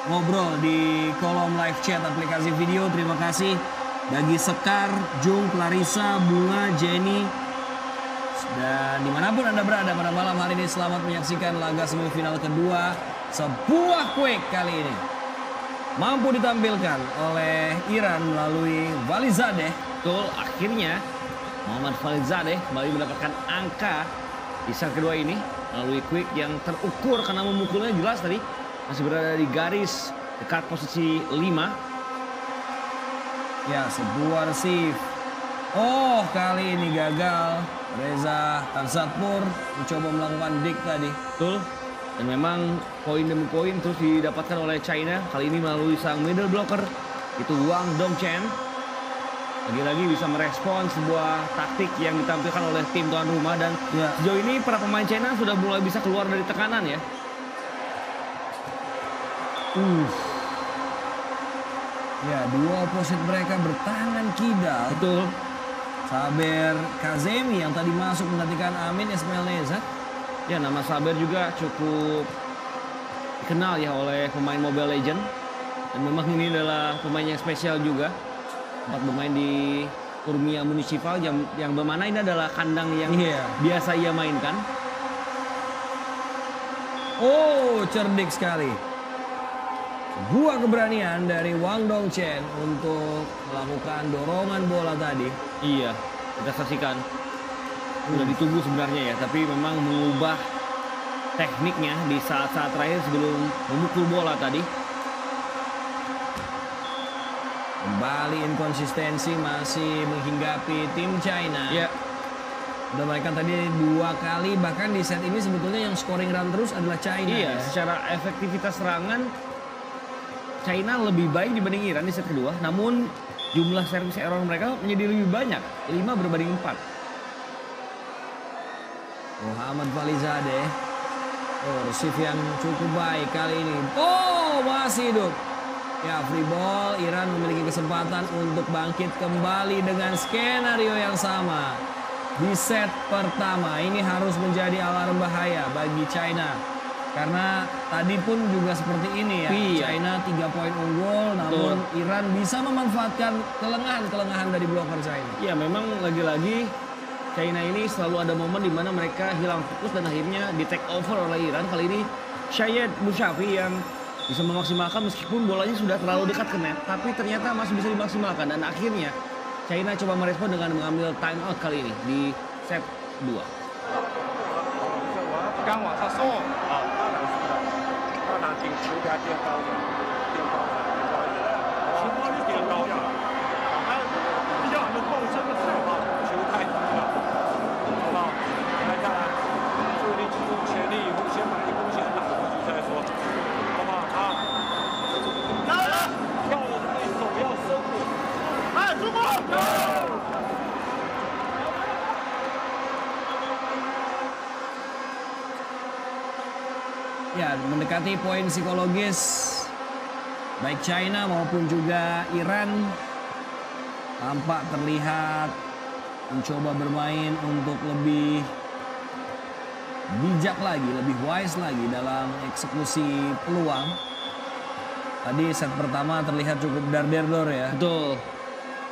ngobrol di kolom live chat aplikasi video. Terima kasih bagi Sekar, Jung, Clarissa, Bunga, Jenny, dan dimanapun Anda berada pada malam hari ini, selamat menyaksikan laga semifinal kedua. Sebuah quick kali ini mampu ditampilkan oleh Iran melalui Valizadeh. Betul, akhirnya Muhammad Valizadeh kembali mendapatkan angka di set kedua ini melalui quick yang terukur karena memukulnya jelas tadi masih berada di garis dekat posisi 5. Ya, sebuah receive. Kali ini gagal. Reza Tansatpur mencoba melakukan dig tadi. Betul. Dan memang poin demi poin terus didapatkan oleh China. Kali ini melalui sang middle blocker, itu Wang Dongchen. Lagi-lagi bisa merespon sebuah taktik yang ditampilkan oleh tim tuan rumah. Dan sejauh ini para pemain China sudah mulai bisa keluar dari tekanan ya. Ya, dua oposit mereka bertangan kidal. Betul. Saber Kazemi yang tadi masuk menggantikan Amin Ismail Nezat. Ya, nama Saber juga cukup dikenal ya oleh pemain Mobile Legend. Dan memang ini adalah pemain yang spesial juga. Sempat bermain di Urmia Municipal yang bermana ini adalah kandang yang biasa ia mainkan. Oh, cerdik sekali. Sebuah keberanian dari Wang Dongchen untuk melakukan dorongan bola tadi. Iya, kita saksikan. Sudah ditunggu sebenarnya ya, tapi memang mengubah tekniknya di saat-saat terakhir sebelum memukul bola tadi. Kembali inkonsistensi masih menghinggapi tim China. Ya, Udah mereka tadi 2 kali, bahkan di set ini sebetulnya yang scoring run terus adalah China. iya, Ya. secara efektivitas serangan China lebih baik dibanding Iran di set kedua. Namun jumlah service error mereka menjadi lebih banyak, 5 berbanding 4. Muhammad Falizadeh. Oh, receive yang cukup baik kali ini. Oh, masih hidup. Ya, free ball. Iran memiliki kesempatan untuk bangkit kembali dengan skenario yang sama. Di set pertama ini harus menjadi alarm bahaya bagi China. Karena tadi pun juga seperti ini ya. Iya. China 3 poin unggul, namun Iran bisa memanfaatkan kelengahan dari bloker China. Ya, memang lagi-lagi China ini selalu ada momen di mana mereka hilang fokus dan akhirnya di take over oleh Iran. Kali ini Syed Mushafi yang bisa memaksimalkan meskipun bolanya sudah terlalu dekat ke net, tapi ternyata masih bisa dimaksimalkan dan akhirnya China coba merespon dengan mengambil time out kali ini di set 2. 刚往上送啊，大胆挺球还垫高的，垫高的，垫高一点，球高一点高呀，哎，比较的爆真的太棒了，球太低了，好不好？来看，注意力集中全力以赴，先把一攻先打出去再说，好不好？啊，来了，跳的对手要深度，哎，中国。Ya, mendekati poin psikologis baik China maupun juga Iran tampak terlihat mencoba bermain untuk lebih bijak lagi, lebih wise lagi dalam eksekusi peluang. Tadi set pertama terlihat cukup dar-der-dor ya. Betul.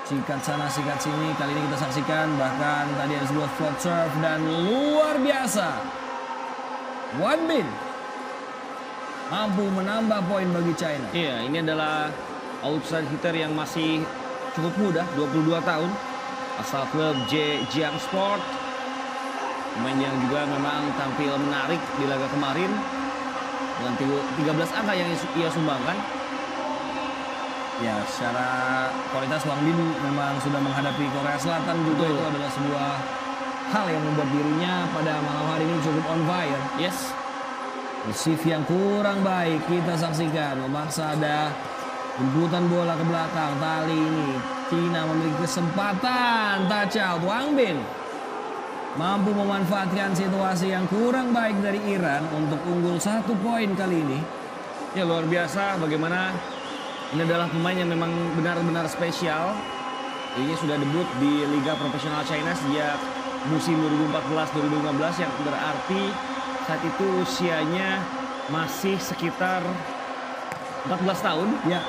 Sikat sana, sikat sini. Kali ini kita saksikan bahkan tadi ada sebuah float serve dan luar biasa. Wang Bin mampu menambah poin bagi China. Iya, ini adalah outside hitter yang masih cukup muda, 22 tahun. Asal klub Zhejiang Sport. Pemain yang juga memang tampil menarik di laga kemarin. Dengan 13 angka yang ia sumbangkan. Ya, secara kualitas Wang Bin memang sudah menghadapi Korea Selatan juga. Betul. Itu adalah sebuah hal yang membuat dirinya pada malam hari ini cukup on fire. Yes. Receive yang kurang baik kita saksikan, memaksa ada jemputan bola ke belakang. Kali ini China memiliki kesempatan touch out. Wang Bin mampu memanfaatkan situasi yang kurang baik dari Iran untuk unggul 1 poin kali ini. Ya, luar biasa bagaimana ini adalah pemain yang memang benar-benar spesial. Ini sudah debut di Liga Profesional China sejak musim 2014-2015 yang berarti saat itu usianya masih sekitar 14 tahun. Ya,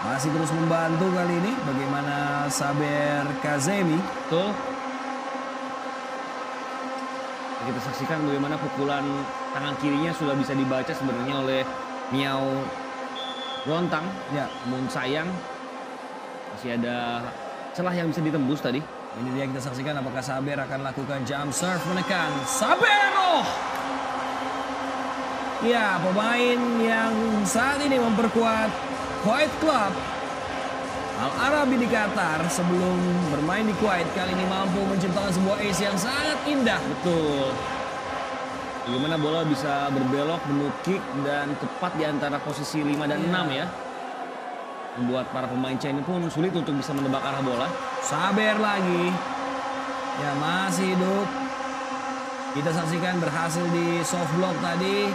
masih terus membantu kali ini. Bagaimana Saber Kazemi. Betul. Kita saksikan bagaimana pukulan tangan kirinya sudah bisa dibaca sebenarnya oleh Miao Rontang. Ya, Namun sayang masih ada celah yang bisa ditembus tadi. ini dia kita saksikan apakah Saber akan lakukan jump serve menekan Saber. Oh! Ya, pemain yang saat ini memperkuat Kuwait Club Al Arabi di Qatar sebelum bermain di Kuwait kali ini mampu menciptakan sebuah ace yang sangat indah. Betul. Bagaimana bola bisa berbelok, menukik dan tepat di antara posisi 5 dan 6 ya. Membuat para pemain China pun sulit untuk bisa menebak arah bola. Saber lagi. Ya, masih hidup. Kita saksikan berhasil di soft block tadi.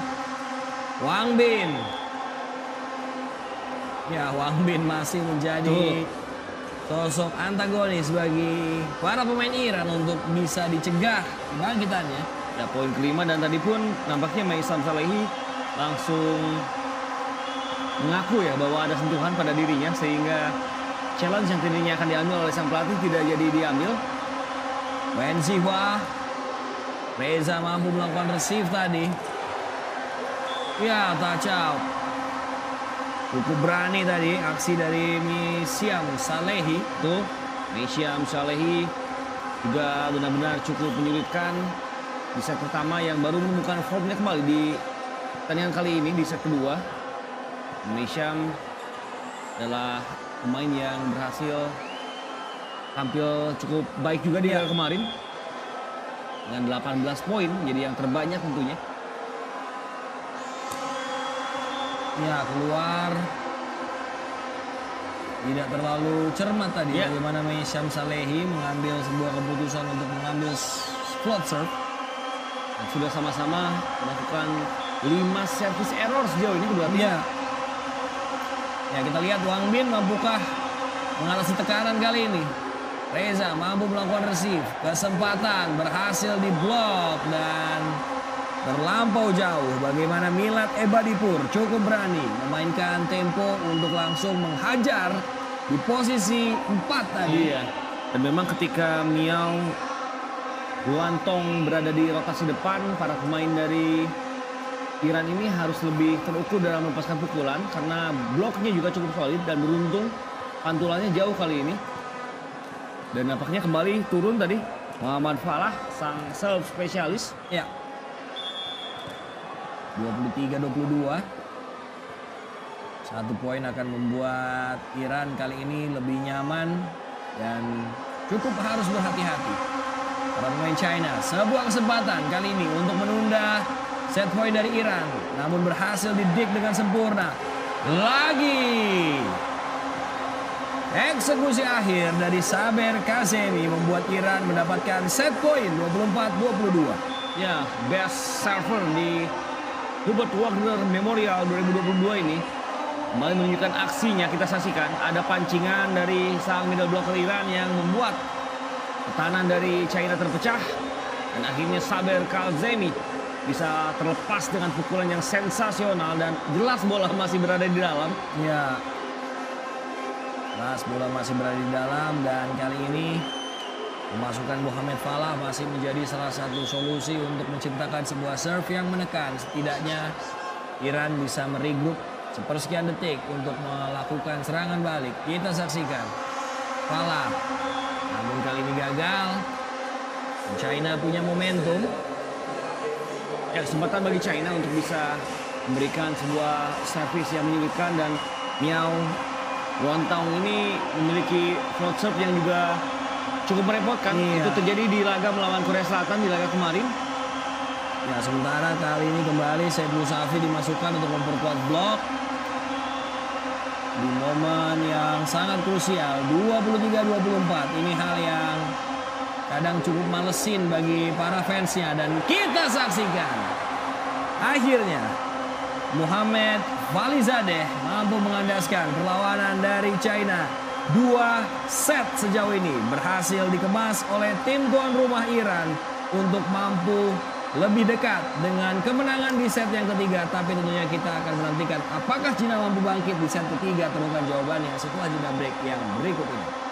Wang Bin. Ya, Wang Bin masih menjadi sosok antagonis bagi para pemain Iran untuk bisa dicegah kebangkitannya. Ya, poin kelima dan tadi pun nampaknya Meisam Salehi langsung mengaku ya bahwa ada sentuhan pada dirinya sehingga challenge yang tadinya akan diambil oleh sang pelatih tidak jadi diambil. Wen Zihua, Reza mampu melakukan receive tadi. Ya, touch out. Cukup berani tadi aksi dari Meisam Salehi. Tuh, Meisam Salehi juga benar-benar cukup menyulitkan di set pertama yang baru menemukan formnya kembali di pertandingan kali ini di set kedua. Meisam adalah pemain yang berhasil tampil cukup baik juga di kemarin dengan 18 poin, jadi yang terbanyak tentunya. Ya, keluar. Tidak terlalu cermat tadi bagaimana Meisam Salehi mengambil sebuah keputusan untuk mengambil float serve. Dan sudah sama-sama melakukan 5 service error sejauh ini kedua tim. Ya, kita lihat Wang Bin mampukah mengatasi tekanan kali ini. Reza mampu melakukan receive, kesempatan berhasil diblok dan terlampau jauh. Bagaimana Milad Ebadipur cukup berani memainkan tempo untuk langsung menghajar di posisi 4 tadi. Iya. Dan memang ketika Miao Ruantong berada di rotasi depan, para pemain dari Iran ini harus lebih terukur dalam melepaskan pukulan karena bloknya juga cukup solid dan beruntung pantulannya jauh kali ini. Dan nampaknya kembali turun tadi Muhammad Falah, sang serve spesialis. Ya. 23-22. 1 poin akan membuat Iran kali ini lebih nyaman dan cukup harus berhati-hati. Para pemain China, sebuah kesempatan kali ini untuk menunda set point dari Iran. Namun berhasil didik dengan sempurna. Lagi. Eksekusi akhir dari Saber Kazemi membuat Iran mendapatkan set point 24-22. Ya, best server di Hubert Wagner Memorial 2022 ini kembali menunjukkan aksinya. Kita saksikan ada pancingan dari sang middle blocker Iran yang membuat pertahanan dari China terpecah dan akhirnya Saber Kazemi bisa terlepas dengan pukulan yang sensasional dan jelas bola masih berada di dalam. Ya, jelas bola masih berada di dalam dan kali ini pemasukan Muhammad Falah masih menjadi salah satu solusi untuk menciptakan sebuah serve yang menekan. Setidaknya Iran bisa meregroup sepersekian detik untuk melakukan serangan balik. Kita saksikan Falah, namun kali ini gagal. China punya momentum. Ya, kesempatan bagi China untuk bisa memberikan sebuah servis yang menyulitkan dan Miao Ruantong ini memiliki float serve yang juga cukup merepotkan. Itu terjadi di laga melawan Korea Selatan di laga kemarin. Ya, sementara kali ini kembali Said Musafi dimasukkan untuk memperkuat blok di momen yang sangat krusial 23-24. Ini hal yang kadang cukup malesin bagi para fansnya dan kita saksikan akhirnya Muhammad Falizadeh mampu mengandaskan perlawanan dari China. 2 set sejauh ini berhasil dikemas oleh tim tuan rumah Iran untuk mampu lebih dekat dengan kemenangan di set yang ketiga. Tapi tentunya kita akan menantikan apakah China mampu bangkit di set ketiga. Temukan jawabannya setelah jeda break yang berikut ini.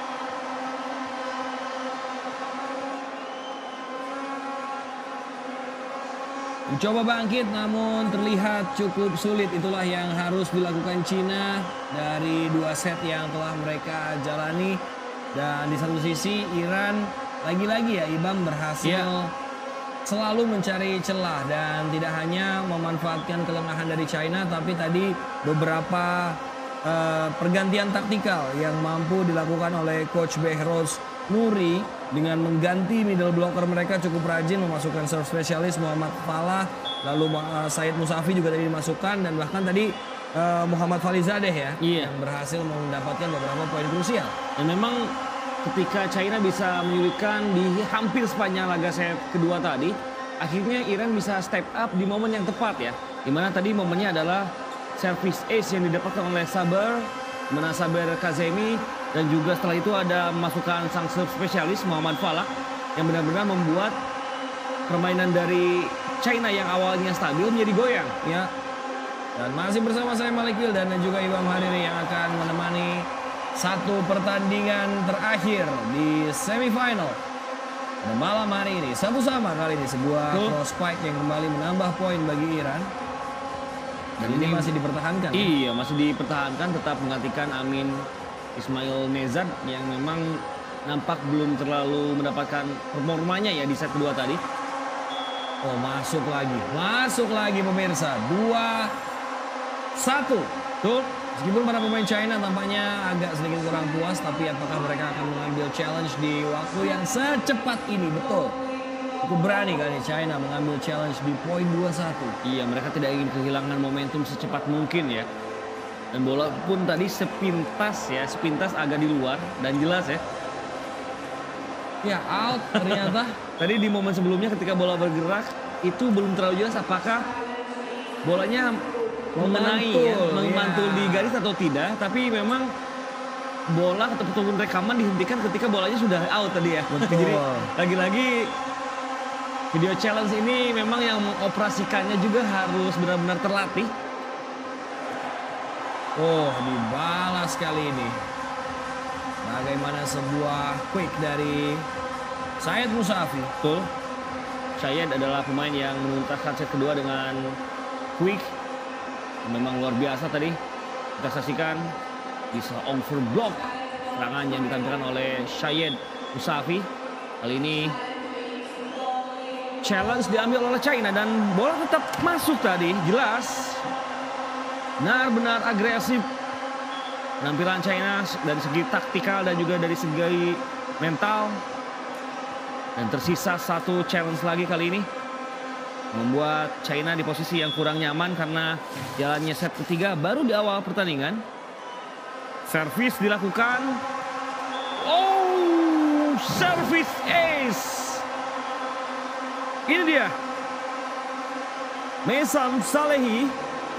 Mencoba bangkit namun terlihat cukup sulit. Itulah yang harus dilakukan China dari 2 set yang telah mereka jalani. Dan di satu sisi Iran lagi-lagi ya Ibam berhasil selalu mencari celah dan tidak hanya memanfaatkan kelengahan dari China, tapi tadi beberapa pergantian taktikal yang mampu dilakukan oleh Coach Behrouz Nuri dengan mengganti middle blocker mereka cukup rajin, memasukkan serve spesialis Muhammad Falah, lalu Said Musafi juga tadi dimasukkan dan bahkan tadi Muhammad Falizadeh yang berhasil mendapatkan beberapa poin krusial. Dan memang ketika China bisa menyulitkan di hampir sepanjang laga set kedua tadi, akhirnya Iran bisa step up di momen yang tepat ya. Dimana tadi momennya adalah service ace yang didapatkan oleh Saber Kazemi, dan juga setelah itu ada masukan sang serve spesialis Muhammad Falah yang benar-benar membuat permainan dari China yang awalnya stabil menjadi goyang. Ya. Dan masih bersama saya Malikil dan juga Imam Hariri yang akan menemani satu pertandingan terakhir di semifinal pada malam hari ini. Satu sama kali ini sebuah cross fight yang kembali menambah poin bagi Iran. Dan ini masih dipertahankan. Iya, masih dipertahankan, tetap menggantikan Amin Ismail Nezad yang memang nampak belum terlalu mendapatkan performanya ya di set kedua tadi. Oh, masuk lagi pemirsa. 2-1. Tuh, Meskipun para pemain China tampaknya agak sedikit kurang puas, tapi apakah mereka akan mengambil challenge di waktu yang secepat ini? Betul. Cukup berani kan ya China mengambil challenge di poin 21. iya, mereka tidak ingin kehilangan momentum secepat mungkin ya. Dan bola pun tadi sepintas agak di luar dan jelas ya. Ya, out ternyata. Tadi di momen sebelumnya ketika bola bergerak itu belum terlalu jelas apakah bolanya memantul di garis atau tidak, tapi memang bola ataupun rekaman dihentikan ketika bolanya sudah out tadi ya. Betul. Jadi lagi-lagi video challenge ini memang yang mengoperasikannya juga harus benar-benar terlatih. Oh, dibalas kali ini. Bagaimana sebuah quick dari Syed Musafi. Betul. Syed adalah pemain yang menuntaskan set kedua dengan quick. Memang luar biasa tadi. Kita saksikan bisa overblock serangan yang ditampilkan oleh Syed Musafi. Kali ini challenge diambil oleh China dan bola tetap masuk tadi. Jelas. Benar-benar agresif. Penampilan China dari segi taktikal dan juga dari segi mental. Dan tersisa satu challenge lagi kali ini. Membuat China di posisi yang kurang nyaman karena jalannya set ketiga baru di awal pertandingan. Servis dilakukan. Oh, service ace. Ini dia. Mesam Salehi,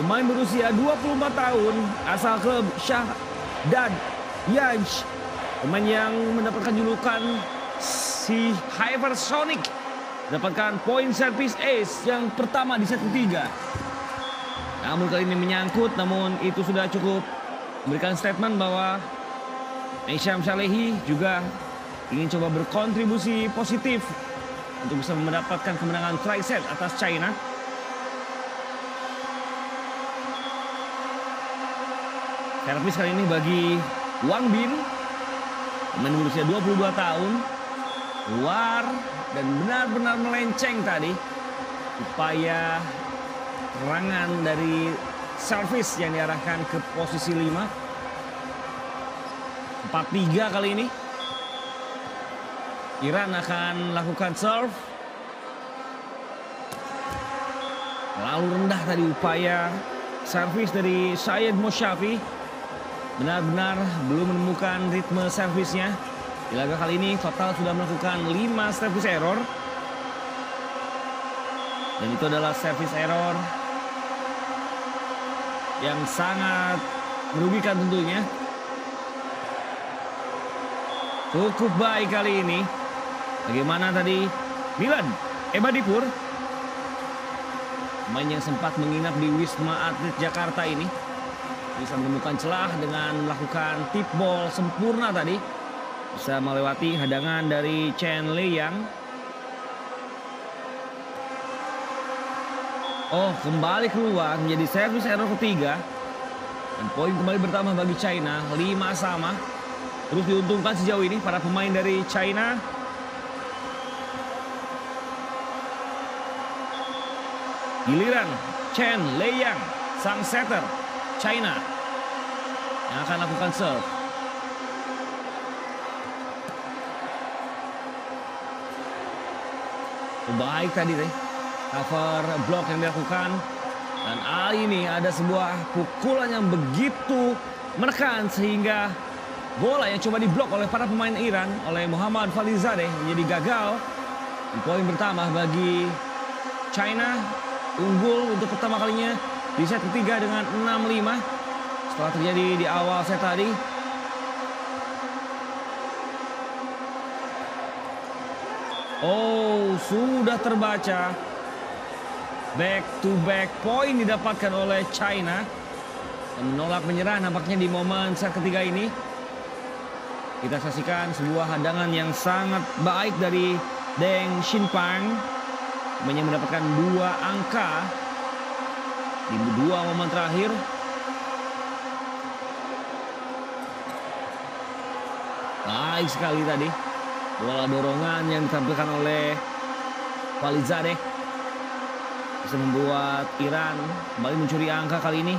pemain berusia 24 tahun, asal klub Shahdad Yanj. Pemain yang mendapatkan julukan si Hypersonic. Dapatkan poin service ace yang pertama di set ketiga. Namun kali ini menyangkut, namun itu sudah cukup memberikan statement bahwa Mesam Salehi juga ingin coba berkontribusi positif untuk bisa mendapatkan kemenangan try set atas China. Servis kali ini bagi Wang Bin, pemain berusia 22 tahun, keluar dan benar-benar melenceng tadi. Upaya serangan dari servis yang diarahkan ke posisi 5. 4-3 kali ini. Iran akan lakukan serve. Lalu rendah tadi upaya servis dari Syed Musafi. Benar-benar belum menemukan ritme servisnya. Di laga kali ini total sudah melakukan 5 service error. Dan itu adalah service error yang sangat merugikan tentunya. Cukup baik kali ini. Bagaimana tadi Milan Ebadipur, pemain yang sempat menginap di Wisma Atlet Jakarta ini, bisa menemukan celah dengan melakukan tip ball sempurna tadi. Bisa melewati hadangan dari Chen Liang. Oh, kembali keluar menjadi service error ketiga. Dan poin kembali bertambah bagi China, 5 sama. Terus diuntungkan sejauh ini para pemain dari China. Giliran Chen Liang, sang setter China, yang akan lakukan serve. Baik tadi deh cover block yang dilakukan. Dan kali ini ada sebuah pukulan yang begitu menekan sehingga bola yang coba diblok oleh para pemain Iran oleh Muhammad Falizadeh menjadi gagal. Poin bertambah bagi China, unggul untuk pertama kalinya di set ketiga dengan 6-5 setelah terjadi di awal set tadi. Oh, sudah terbaca. Back to back point didapatkan oleh China. Dan menolak menyerah nampaknya di momen set ketiga ini. Kita saksikan sebuah hadangan yang sangat baik dari Deng Xinpeng. Yang mendapatkan 2 angka di 2 momen terakhir. Baik sekali tadi. Bola dorongan yang ditampilkan oleh Falizadeh bisa membuat Iran kembali mencuri angka kali ini.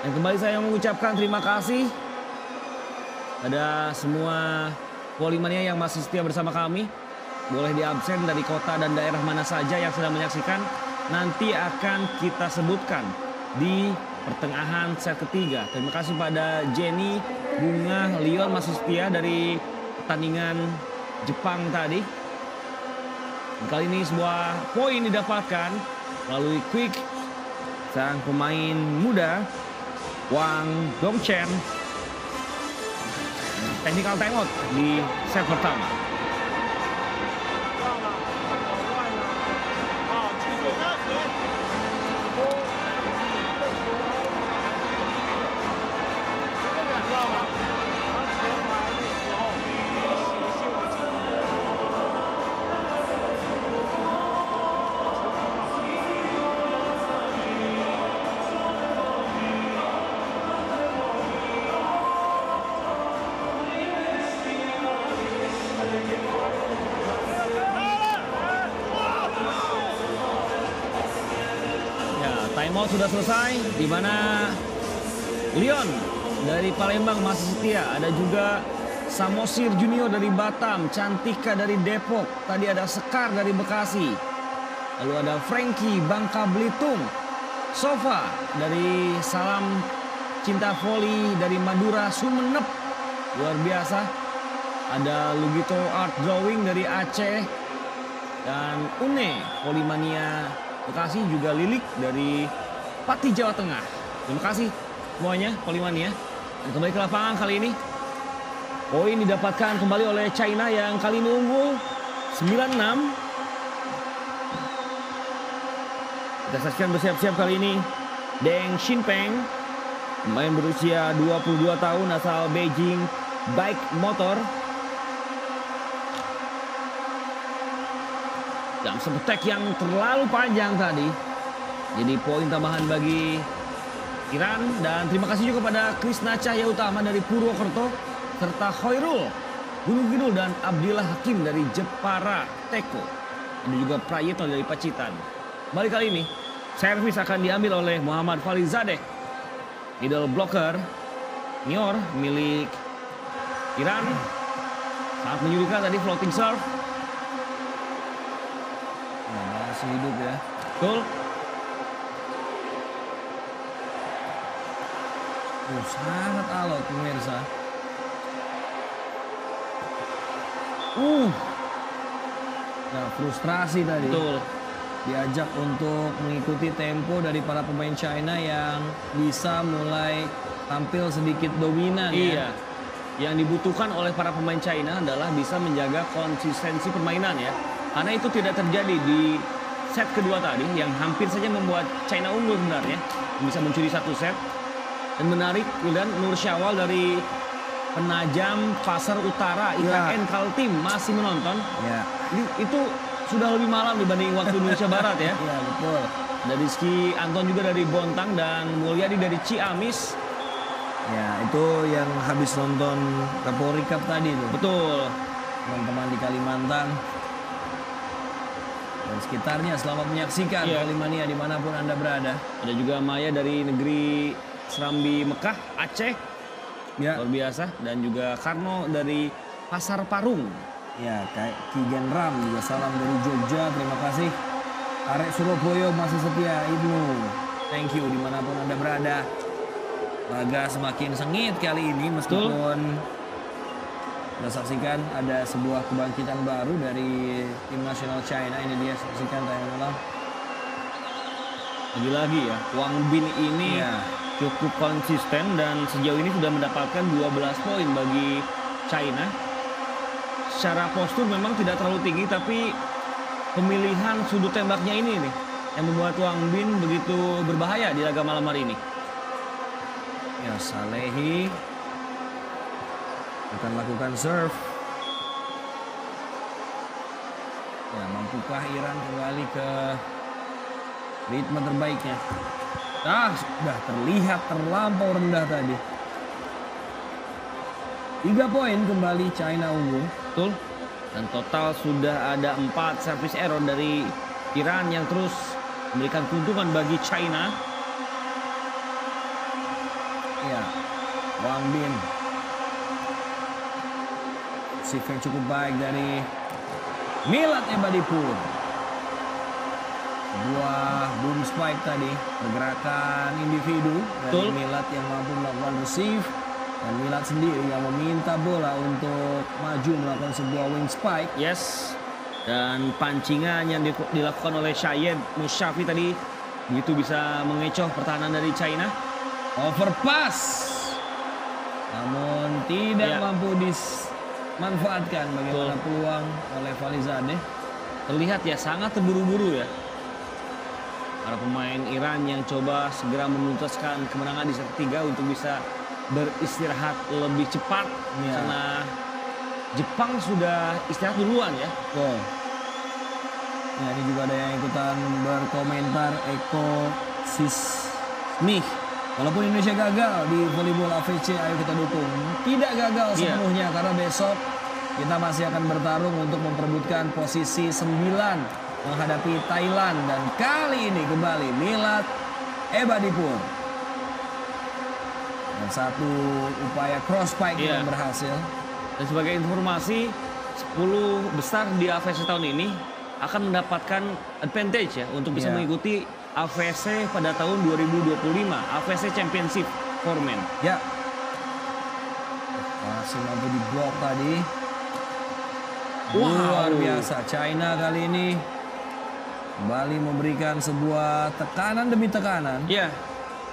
Dan kembali saya mengucapkan terima kasih ada semua Volley-mania yang masih setia bersama kami. Boleh diabsen dari kota dan daerah mana saja yang sedang menyaksikan. Nanti akan kita sebutkan di pertengahan set ketiga. Terima kasih pada Jenny, Bunga, Leon masih setia dari pertandingan Jepang tadi. Dan kali ini sebuah poin didapatkan melalui quick sang pemain muda Wang Dongchen. Technical timeout di set pertama. Timeout sudah selesai, di mana Leon dari Palembang masih setia. Ada juga Samosir Junior dari Batam, Cantika dari Depok, tadi ada Sekar dari Bekasi. Lalu ada Frankie Bangka Belitung, Sofa dari Salam Cinta Volley dari Madura Sumenep, luar biasa. Ada Lugito Art Drawing dari Aceh, dan Une Volley-mania Bekasi, juga Lilik dari Pati Jawa Tengah. Terima kasih semuanya Volley-mania. Dan kembali ke lapangan kali ini. Poin didapatkan kembali oleh China yang kali ini unggul 9-6. Kita saksikan bersiap-siap kali ini Deng Xinpeng, pemain berusia 22 tahun asal Beijing Bike Motor. Dalam sepetek yang terlalu panjang tadi. Jadi poin tambahan bagi Iran. Dan terima kasih juga pada Krisna Cahya Utama dari Purwokerto, serta Khairul Gunung Kidul dan Abdillah Hakim dari Jepara Teko. Ada juga Prayitno dari Pacitan. Kembali kali ini servis akan diambil oleh Muhammad Falizadeh. Middle blocker Nior milik Iran. Sangat menyulitkan tadi floating serve. Masih hidup ya. Betul. Sangat alot pemirsa. Nah, frustrasi tadi. Betul. Diajak untuk mengikuti tempo dari para pemain China yang bisa mulai tampil sedikit dominan. Iya. Ya. Yang dibutuhkan oleh para pemain China adalah bisa menjaga konsistensi permainan ya. Karena itu tidak terjadi di set kedua tadi yang hampir saja membuat China unggul sebenarnya. Bisa mencuri satu set. Dan menarik, kemudian Nur Syawal dari Penajam Pasar Utara IKN Kaltim masih menonton. Ya. Itu sudah lebih malam dibanding waktu Indonesia Barat ya. Iya betul. Ada Rizky Anton juga dari Bontang dan Mulyadi dari Ciamis. Ya itu yang habis nonton Kapolri Cup tadi tuh. Betul. Teman-teman di Kalimantan dan sekitarnya selamat menyaksikan Volley-mania dimanapun Anda berada. Ada juga Maya dari negeri Serambi Mekah, Aceh. Ya. Luar biasa. Dan juga Karno dari Pasar Parung. Ya, kayak Kigen Ram juga salam dari Jogja, terima kasih. Arek Surabaya masih setia, Ibnu. Thank you dimanapun Anda berada. Laga semakin sengit kali ini meskipun kita saksikan ada sebuah kebangkitan baru dari tim nasional China. Ini dia saksikan tayangan malam. Lagi-lagi ya, Wang Bin ini cukup konsisten dan sejauh ini sudah mendapatkan 12 poin bagi China. secara postur memang tidak terlalu tinggi, tapi pemilihan sudut tembaknya ini nih yang membuat Wang Bin begitu berbahaya di laga malam hari ini. Ya, Salehi akan lakukan serve. Ya, mampukah Iran kembali ke ritme terbaiknya? Sudah terlihat terlampau rendah tadi. 3 poin kembali China unggul. Betul. Dan total sudah ada 4 service error dari Iran yang terus memberikan keuntungan bagi China. Ya, Wang Bin. Shift yang cukup baik dari Milad Ebadipur. Sebuah boom spike tadi, pergerakan individu dari Milad yang mampu melakukan receive. Dan Milad sendiri yang meminta bola untuk maju melakukan sebuah wing spike. Yes. Dan pancingan yang dilakukan oleh Syed Musyafi tadi begitu bisa mengecoh pertahanan dari China. Overpass. Namun tidak mampu dimanfaatkan bagaimana peluang oleh Valizadeh. Terlihat ya sangat terburu-buru ya. Para pemain Iran yang coba segera menuntaskan kemenangan di set ketiga untuk bisa beristirahat lebih cepat karena Jepang sudah istirahat duluan ya. Nah, ini juga ada yang ikutan berkomentar, Eko Sismih. Walaupun Indonesia gagal di volleyball AVC, ayo kita dukung. Tidak gagal sepenuhnya karena besok kita masih akan bertarung untuk memperebutkan posisi 9 menghadapi Thailand. Dan kali ini kembali Milad Ebadipur. Dan satu upaya cross spike yang berhasil. Dan sebagai informasi, 10 besar di AVC tahun ini akan mendapatkan advantage ya untuk bisa mengikuti AVC pada tahun 2025, AVC Championship for Men. Ya. Masih mampu di blok tadi. Luar biasa, China kali ini kembali memberikan sebuah tekanan demi tekanan. Ya,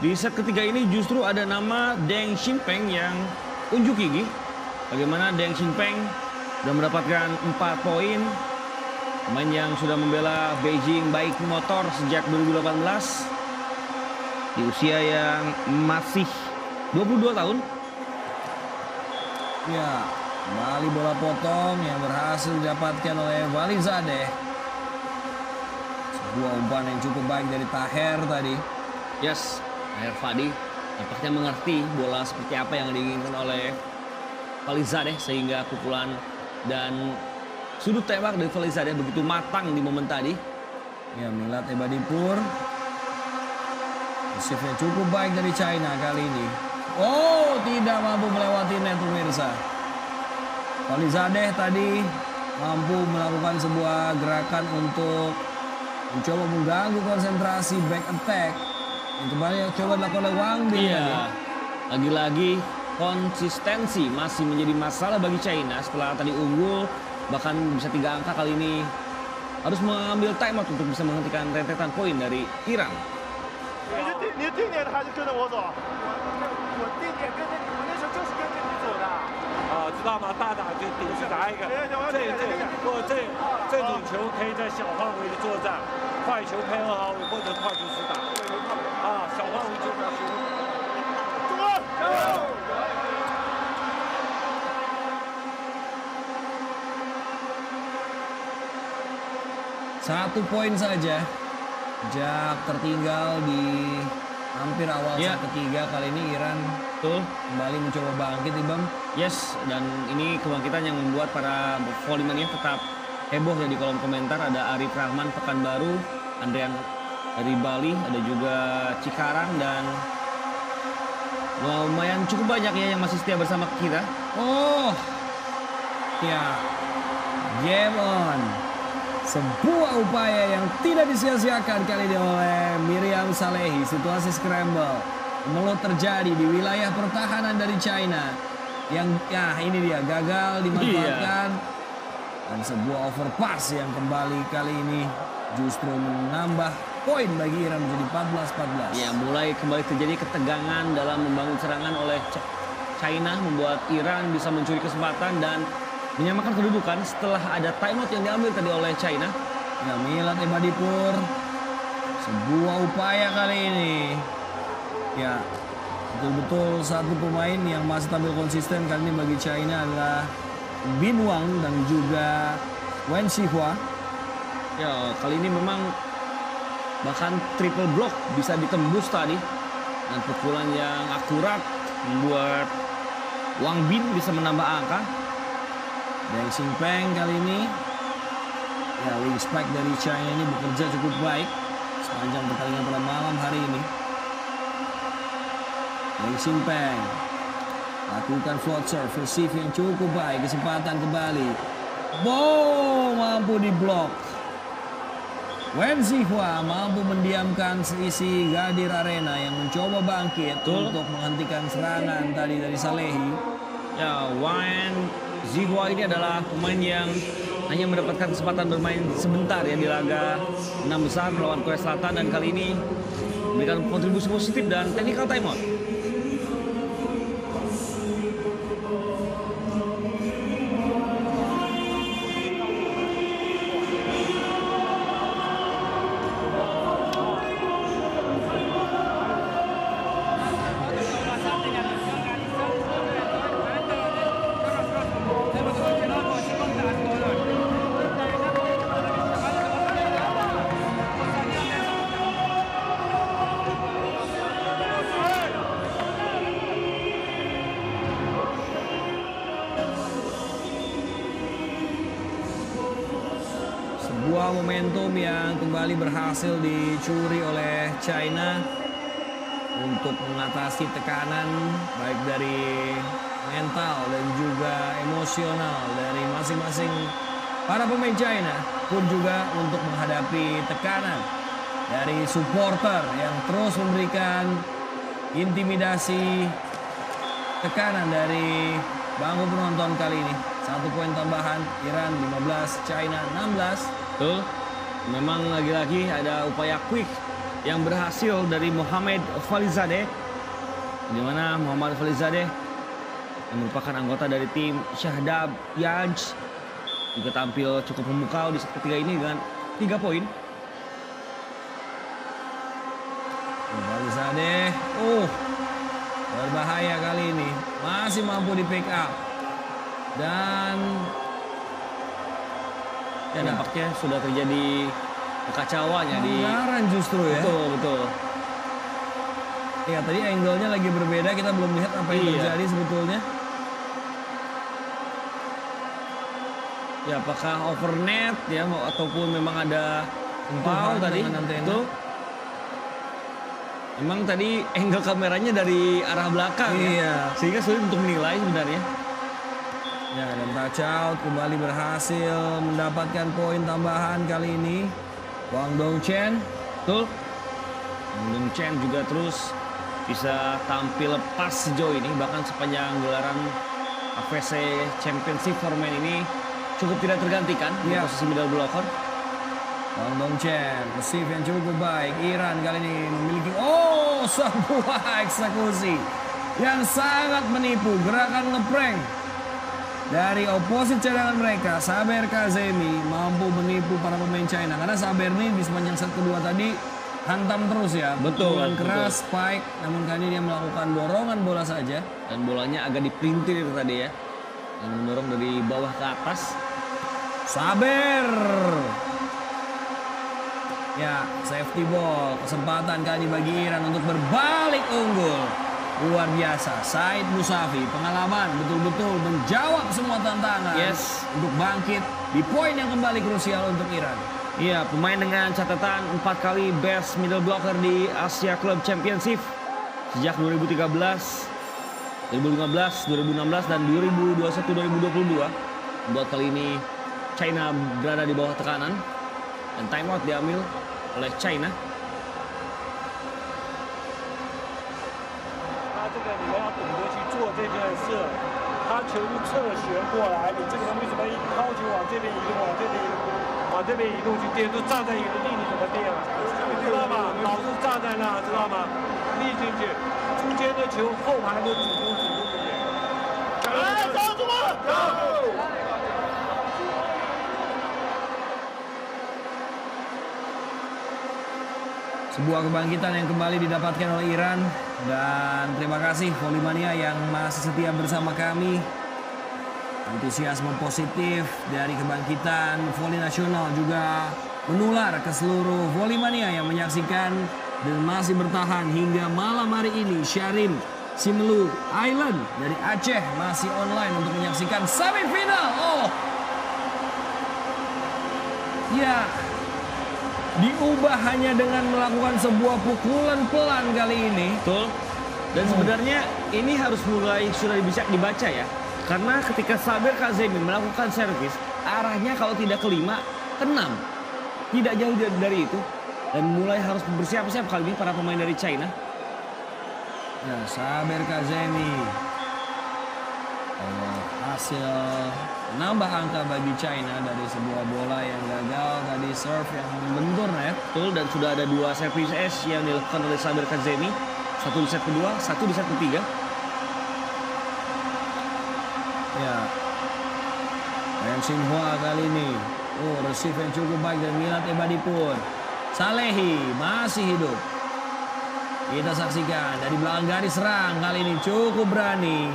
di set ketiga ini justru ada nama Deng Xinpeng yang unjuk gigi. Bagaimana Deng Xinpeng sudah mendapatkan 4 poin. Pemain yang sudah membela Beijing Baik Motor sejak 2018. Di usia yang masih 22 tahun. Ya, kembali bola potong yang berhasil didapatkan oleh Valizadeh. Sebuah umpan yang cukup baik dari Taher tadi. Yes, Taher Fadi nampaknya mengerti bola seperti apa yang diinginkan oleh Valizadeh sehingga pukulan dan sudut tembak dari Valizadeh begitu matang di momen tadi. Ya, Milad Ebadipur. Shift-nya cukup baik dari China kali ini. Oh, tidak mampu melewati net pemirsa. Valizadeh tadi mampu melakukan sebuah gerakan untuk mencoba mengganggu konsentrasi back attack. Yang kembali coba dilakukan oleh Wang Bin. Iya, lagi-lagi konsistensi masih menjadi masalah bagi China setelah tadi unggul. Bahkan bisa 3 angka kali ini harus mengambil timeout untuk bisa menghentikan rentetan poin dari Iran. 你定点还是跟着我走？我定点跟着你，我那时候就是跟着你走的。知道吗？大胆就顶是拿一个，如果这种球可以在小范围的作战，快球配合好或者快球实打。小范围作战。中国，加油！ 1 poin saja. Sejak tertinggal di hampir awal set ketiga, kali ini Iran kembali mencoba bangkit, Ibam. Yes, dan ini kebangkitan yang membuat para volleyman tetap heboh ya di kolom komentar. Ada Arif Rahman Pekanbaru, Andrian dari Bali, ada juga Cikarang dan lumayan cukup banyak ya yang masih setia bersama kita. Oh, ya, game on. Sebuah upaya yang tidak disia-siakan kali ini oleh Miriam Salehi. Situasi scramble melut terjadi di wilayah pertahanan dari China. Yang ini dia gagal dimanfaatkan. Dan sebuah overpass yang kembali kali ini justru menambah poin bagi Iran menjadi 14-14. Ya, mulai kembali terjadi ketegangan dalam membangun serangan oleh China, membuat Iran bisa mencuri kesempatan dan menyamakan kedudukan setelah ada timeout yang diambil tadi oleh China. Ya, Milad Ebadipur. Sebuah upaya kali ini. Ya, betul-betul satu pemain yang masih tampil konsisten kali ini bagi China adalah Bin Wang dan juga Wen Xihua. Ya, kali ini memang bahkan triple block bisa ditembus tadi. Dan pukulan yang akurat membuat Wang Bin bisa menambah angka. Deng Xinpeng kali ini, ya, wing spike dari China ini bekerja cukup baik sepanjang pertandingan pada malam hari ini. Deng Xinpeng lakukan float serve, receive yang cukup baik, kesempatan kembali. Mampu diblok. Wen Xihua mampu mendiamkan seisi Gadir Arena yang mencoba bangkit untuk menghentikan serangan tadi dari Salehi. Ya, Wen Xihua ini adalah pemain yang hanya mendapatkan kesempatan bermain sebentar ya di laga 6 besar melawan Korea Selatan, dan kali ini memberikan kontribusi positif dan technical timeout. Sebuah momentum yang kembali berhasil dicuri oleh China untuk mengatasi tekanan baik dari mental dan juga emosional dari masing-masing para pemain China, pun juga untuk menghadapi tekanan dari supporter yang terus memberikan intimidasi tekanan dari bangku penonton kali ini. 1 poin tambahan, Iran 15, China 16. Betul. Memang lagi-lagi ada upaya quick yang berhasil dari Mohamed Falizadeh, di mana Mohamed Falizadeh yang merupakan anggota dari tim Shahdab Yaj juga tampil cukup memukau di set ketiga ini dengan 3 poin. Falizadeh, berbahaya kali ini, masih mampu di pick up. Dan ya, nampaknya sudah terjadi kekacauan ya di pelanggaran justru ya. Betul. Ya, tadi angle-nya lagi berbeda, kita belum lihat apa yang terjadi sebetulnya. Ya, apakah overnet ya ataupun memang ada foul tadi? Itu memang tadi angle kameranya dari arah belakang ya, sehingga sulit untuk menilai sebenarnya. Ya, dan touch out kembali berhasil mendapatkan poin tambahan kali ini. Wang Dongchen. Betul. Wang Dongchen juga terus bisa tampil lepas sejauh ini, bahkan sepanjang gelaran AFC Championship for Men ini cukup tidak tergantikan di posisi middle blocker. Wang Dongchen, receive yang cukup baik. Iran kali ini memiliki sebuah eksekusi yang sangat menipu, gerakan ngeprank dari oposit cadangan mereka. Saber Kazemi mampu menipu para pemain China, karena Saber ini di sepanjang set kedua tadi hantam terus ya. Betul. Keras, spike, namun kali ini dia melakukan dorongan bola saja. Dan bolanya agak dipelintir itu tadi ya, yang mendorong dari bawah ke atas. Saber. Ya, safety ball, kesempatan kali bagi Iran untuk berbalik unggul. Luar biasa, Said Musafi, pengalaman betul-betul menjawab semua tantangan untuk bangkit di poin yang kembali krusial untuk Iran. Iya, pemain dengan catatan 4 kali best middle blocker di Asia Club Championship sejak 2013, 2015, 2016, dan 2021-2022. Buat kali ini China berada di bawah tekanan dan timeout diambil oleh China. 这个你们要懂得去做这件事。他球侧旋过来，你这个东西怎么一抛球往这边移动，往这边移动去垫，都站在原地，你怎么垫啊？知道吧？老是站在那，知道吗？立进去，中间的球后排的主攻。来，上主！ Sebuah kebangkitan yang kembali didapatkan oleh Iran. Dan terima kasih Volley-mania yang masih setia bersama kami. Antusiasme positif dari kebangkitan volley nasional juga menular ke seluruh Volley-mania yang menyaksikan dan masih bertahan hingga malam hari ini. Syarim Simelu Island dari Aceh masih online untuk menyaksikan semifinal. Oh, ya, diubah hanya dengan melakukan sebuah pukulan pelan kali ini. Betul. Dan sebenarnya ini harus mulai sudah bisa dibaca ya. Karena ketika Saber Kazemi melakukan servis, arahnya kalau tidak ke 5, ke 6. Tidak jauh dari itu. Dan mulai harus bersiap-siap kali ini para pemain dari China. Ya, Saber Kazemi hasil nambah angka bagi China dari sebuah bola yang gagal tadi, serve yang membentur net. Betul, dan sudah ada 2 servis S yang dilakukan oleh Saber Kazemi. Satu di set kedua, satu di set ketiga. Ya, Wen Xinhua kali ini. Oh, receive yang cukup baik dari Milad Ebadipur. Salehi masih hidup. Kita saksikan dari belakang garis serang kali ini cukup berani.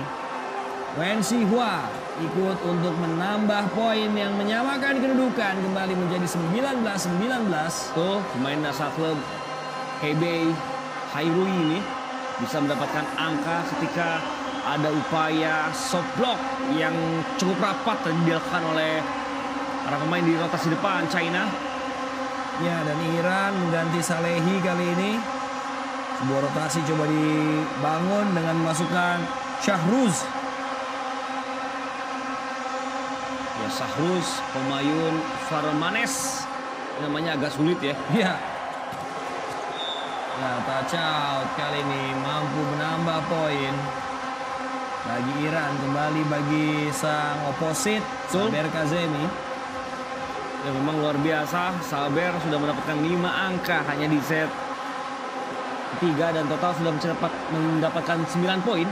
Wen Xinhua ikut untuk menambah poin yang menyamakan kedudukan kembali menjadi 19-19. Tuh, pemain asal klub Hebei Hairui ini bisa mendapatkan angka ketika ada upaya soft block yang cukup rapat tadi dilakukan oleh para pemain di rotasi depan China. Ya, dan Iran mengganti Salehi kali ini. Sebuah rotasi coba dibangun dengan memasukkan Shahruz. Ya, Shahruz, Homayun, Farmanes. Namanya agak sulit ya. Ya. Ya, touch out kali ini mampu menambah poin bagi Iran, kembali bagi sang oposit Saber Kazemi. Ya, memang luar biasa. Saber sudah mendapatkan 5 angka hanya di set 3 dan total sudah mendapatkan 9 poin.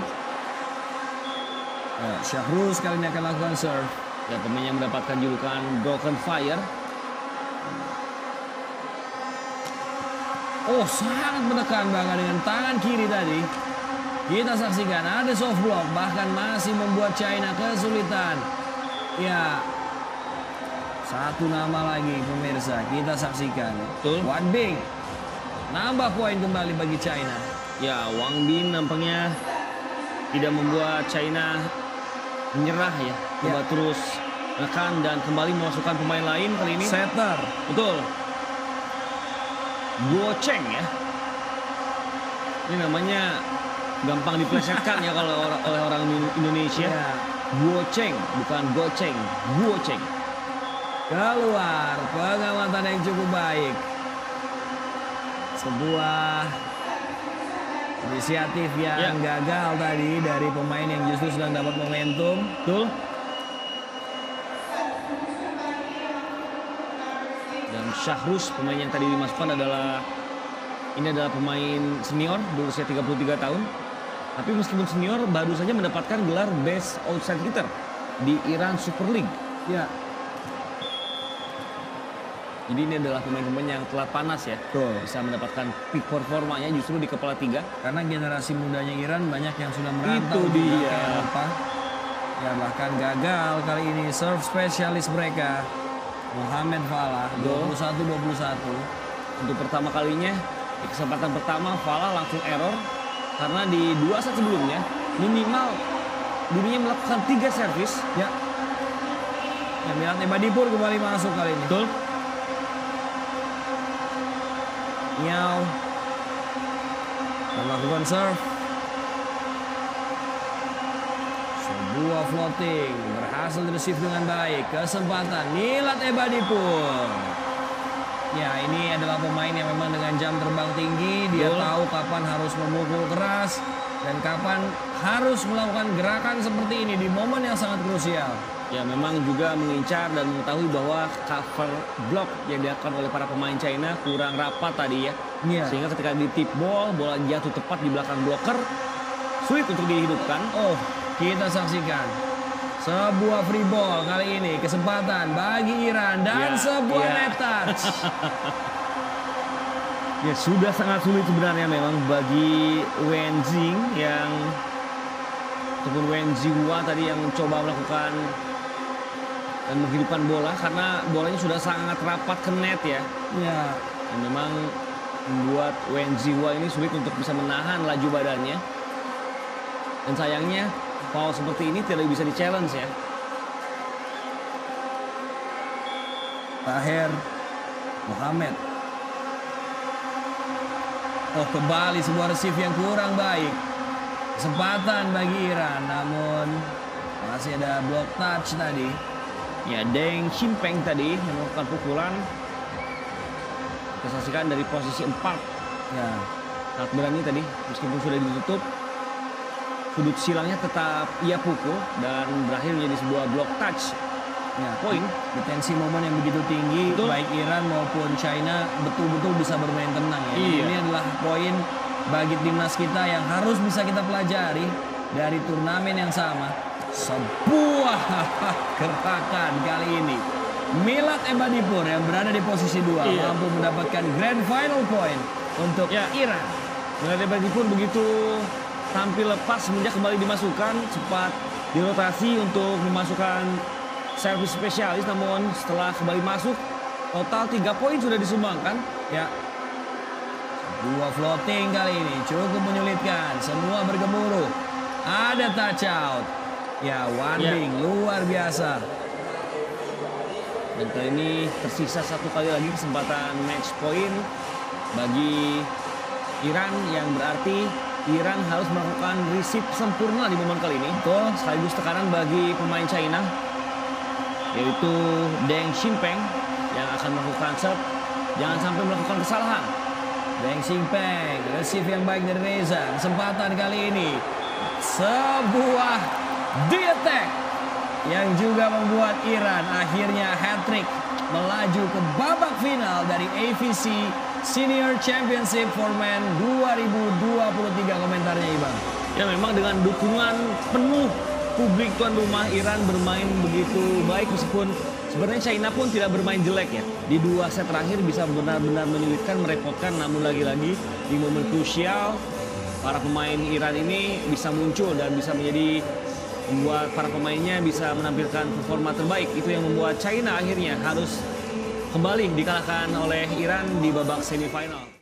Ya, Shahruz kali ini akan lakukan serve. Ya, pemain yang mendapatkan julukan Broken Fire. Oh, sangat menekan bahkan dengan tangan kiri tadi. Kita saksikan ada soft block, bahkan masih membuat China kesulitan. Ya, satu nama lagi pemirsa, kita saksikan. Betul. Wan Bing nambah poin kembali bagi China. Ya, Wang Bin nampaknya tidak membuat China menyerah ya. Coba terus menekan dan kembali memasukkan pemain lain kali ini. Setter. Betul. Guo Cheng ya. Ini namanya gampang diplesetkan ya kalau oleh orang Indonesia. Ya. Guo Cheng, bukan Go Cheng. Guo Cheng. Keluar pengamatan yang cukup baik. Sebuah inisiatif yang gagal tadi dari pemain yang justru sedang dapat momentum. Betul. Dan Shahruz, pemain yang tadi dimasukkan adalah pemain senior berusia 33 tahun. Tapi meskipun senior baru saja mendapatkan gelar Best Outside Hitter di Iran Super League. Ya. Jadi ini adalah pemain-pemain yang telah panas ya. Betul. Bisa mendapatkan peak performanya justru di kepala 3. Karena generasi mudanya Iran banyak yang sudah merantau Itu ke dia. Eropa. Ya, bahkan gagal kali ini serve spesialis mereka Mohamed Falah 21-21. Untuk pertama kalinya di kesempatan pertama Falah langsung error karena di 2 set sebelumnya minimal dirinya melakukan 3 servis. Ya. Ya, Milad Ebadipur kembali masuk kali ini. Betul. Miao melakukan serve. Sebuah floating berhasil di-receive dengan baik. Kesempatan Milad Ebadipur. Ya, ini adalah pemain yang memang dengan jam terbang tinggi. Dia tahu kapan harus memukul keras dan kapan harus melakukan gerakan seperti ini di momen yang sangat krusial. Ya, memang juga mengincar dan mengetahui bahwa cover block yang dilakukan oleh para pemain China kurang rapat tadi ya. Iya. Sehingga ketika di tip ball, bola jatuh tepat di belakang blocker, sulit untuk dihidupkan. Oh, kita saksikan sebuah free ball kali ini. Kesempatan bagi Iran dan sebuah net touch. Ya sudah sangat sulit sebenarnya memang bagi Wen Jing yang ataupun Wen Jihua tadi yang mencoba melakukan dan menghidupkan bola karena bolanya sudah sangat rapat ke net ya. Ya, Dan memang membuat Wen Jihua ini sulit untuk bisa menahan laju badannya. Dan sayangnya foul seperti ini tidak bisa di-challenge ya. Tahir Muhammad. Oh, kembali sebuah receive yang kurang baik. Kesempatan bagi Iran, namun masih ada block touch tadi. Ya, Deng Ximpeng tadi yang melakukan pukulan. Kita saksikan dari posisi 4. Ya, Sangat berani tadi, meskipun sudah ditutup. Sudut silangnya tetap ia pukul dan berakhir menjadi sebuah block touch. ya, Poin. di tensi momen yang begitu tinggi, Betul. baik Iran maupun China betul-betul bisa bermain tenang ya. Iya. Ini adalah poin bagi timnas kita yang harus bisa kita pelajari dari turnamen yang sama. Sebuah gerakan kali ini Milad Ebadipur yang berada di posisi 2 Iya. mampu mendapatkan grand final point untuk Ya. Iran. Milad Ebadipur begitu tampil lepas semenjak kembali dimasukkan, cepat dirotasi untuk memasukkan servis spesialis, namun setelah kembali masuk total 3 poin sudah disumbangkan. Ya, dua floating kali ini cukup menyulitkan. Semua bergemuruh. Ada touch out. Ya, Wanding luar biasa. Dan kali ini tersisa 1 kali lagi kesempatan match point bagi Iran, yang berarti Iran harus melakukan receive sempurna di momen kali ini. Betul. Sekaligus tekanan bagi pemain China, yaitu Deng Ximpeng yang akan melakukan serve. Jangan sampai melakukan kesalahan. Deng Ximpeng, receive yang baik dari Reza. Kesempatan kali ini sebuah di-attack yang juga membuat Iran akhirnya hat-trick melaju ke babak final dari AVC Senior Championship for Men 2023. Komentarnya Ibang. Ya, memang dengan dukungan penuh publik tuan rumah, Iran bermain begitu baik, meskipun sebenarnya China pun tidak bermain jelek ya. Di 2 set terakhir bisa benar-benar menyulitkan, merepotkan, namun lagi-lagi di momen krusial para pemain Iran ini bisa muncul dan bisa menjadi membuat para pemainnya bisa menampilkan performa terbaik. Itu yang membuat China akhirnya harus kembali dikalahkan oleh Iran di babak semifinal.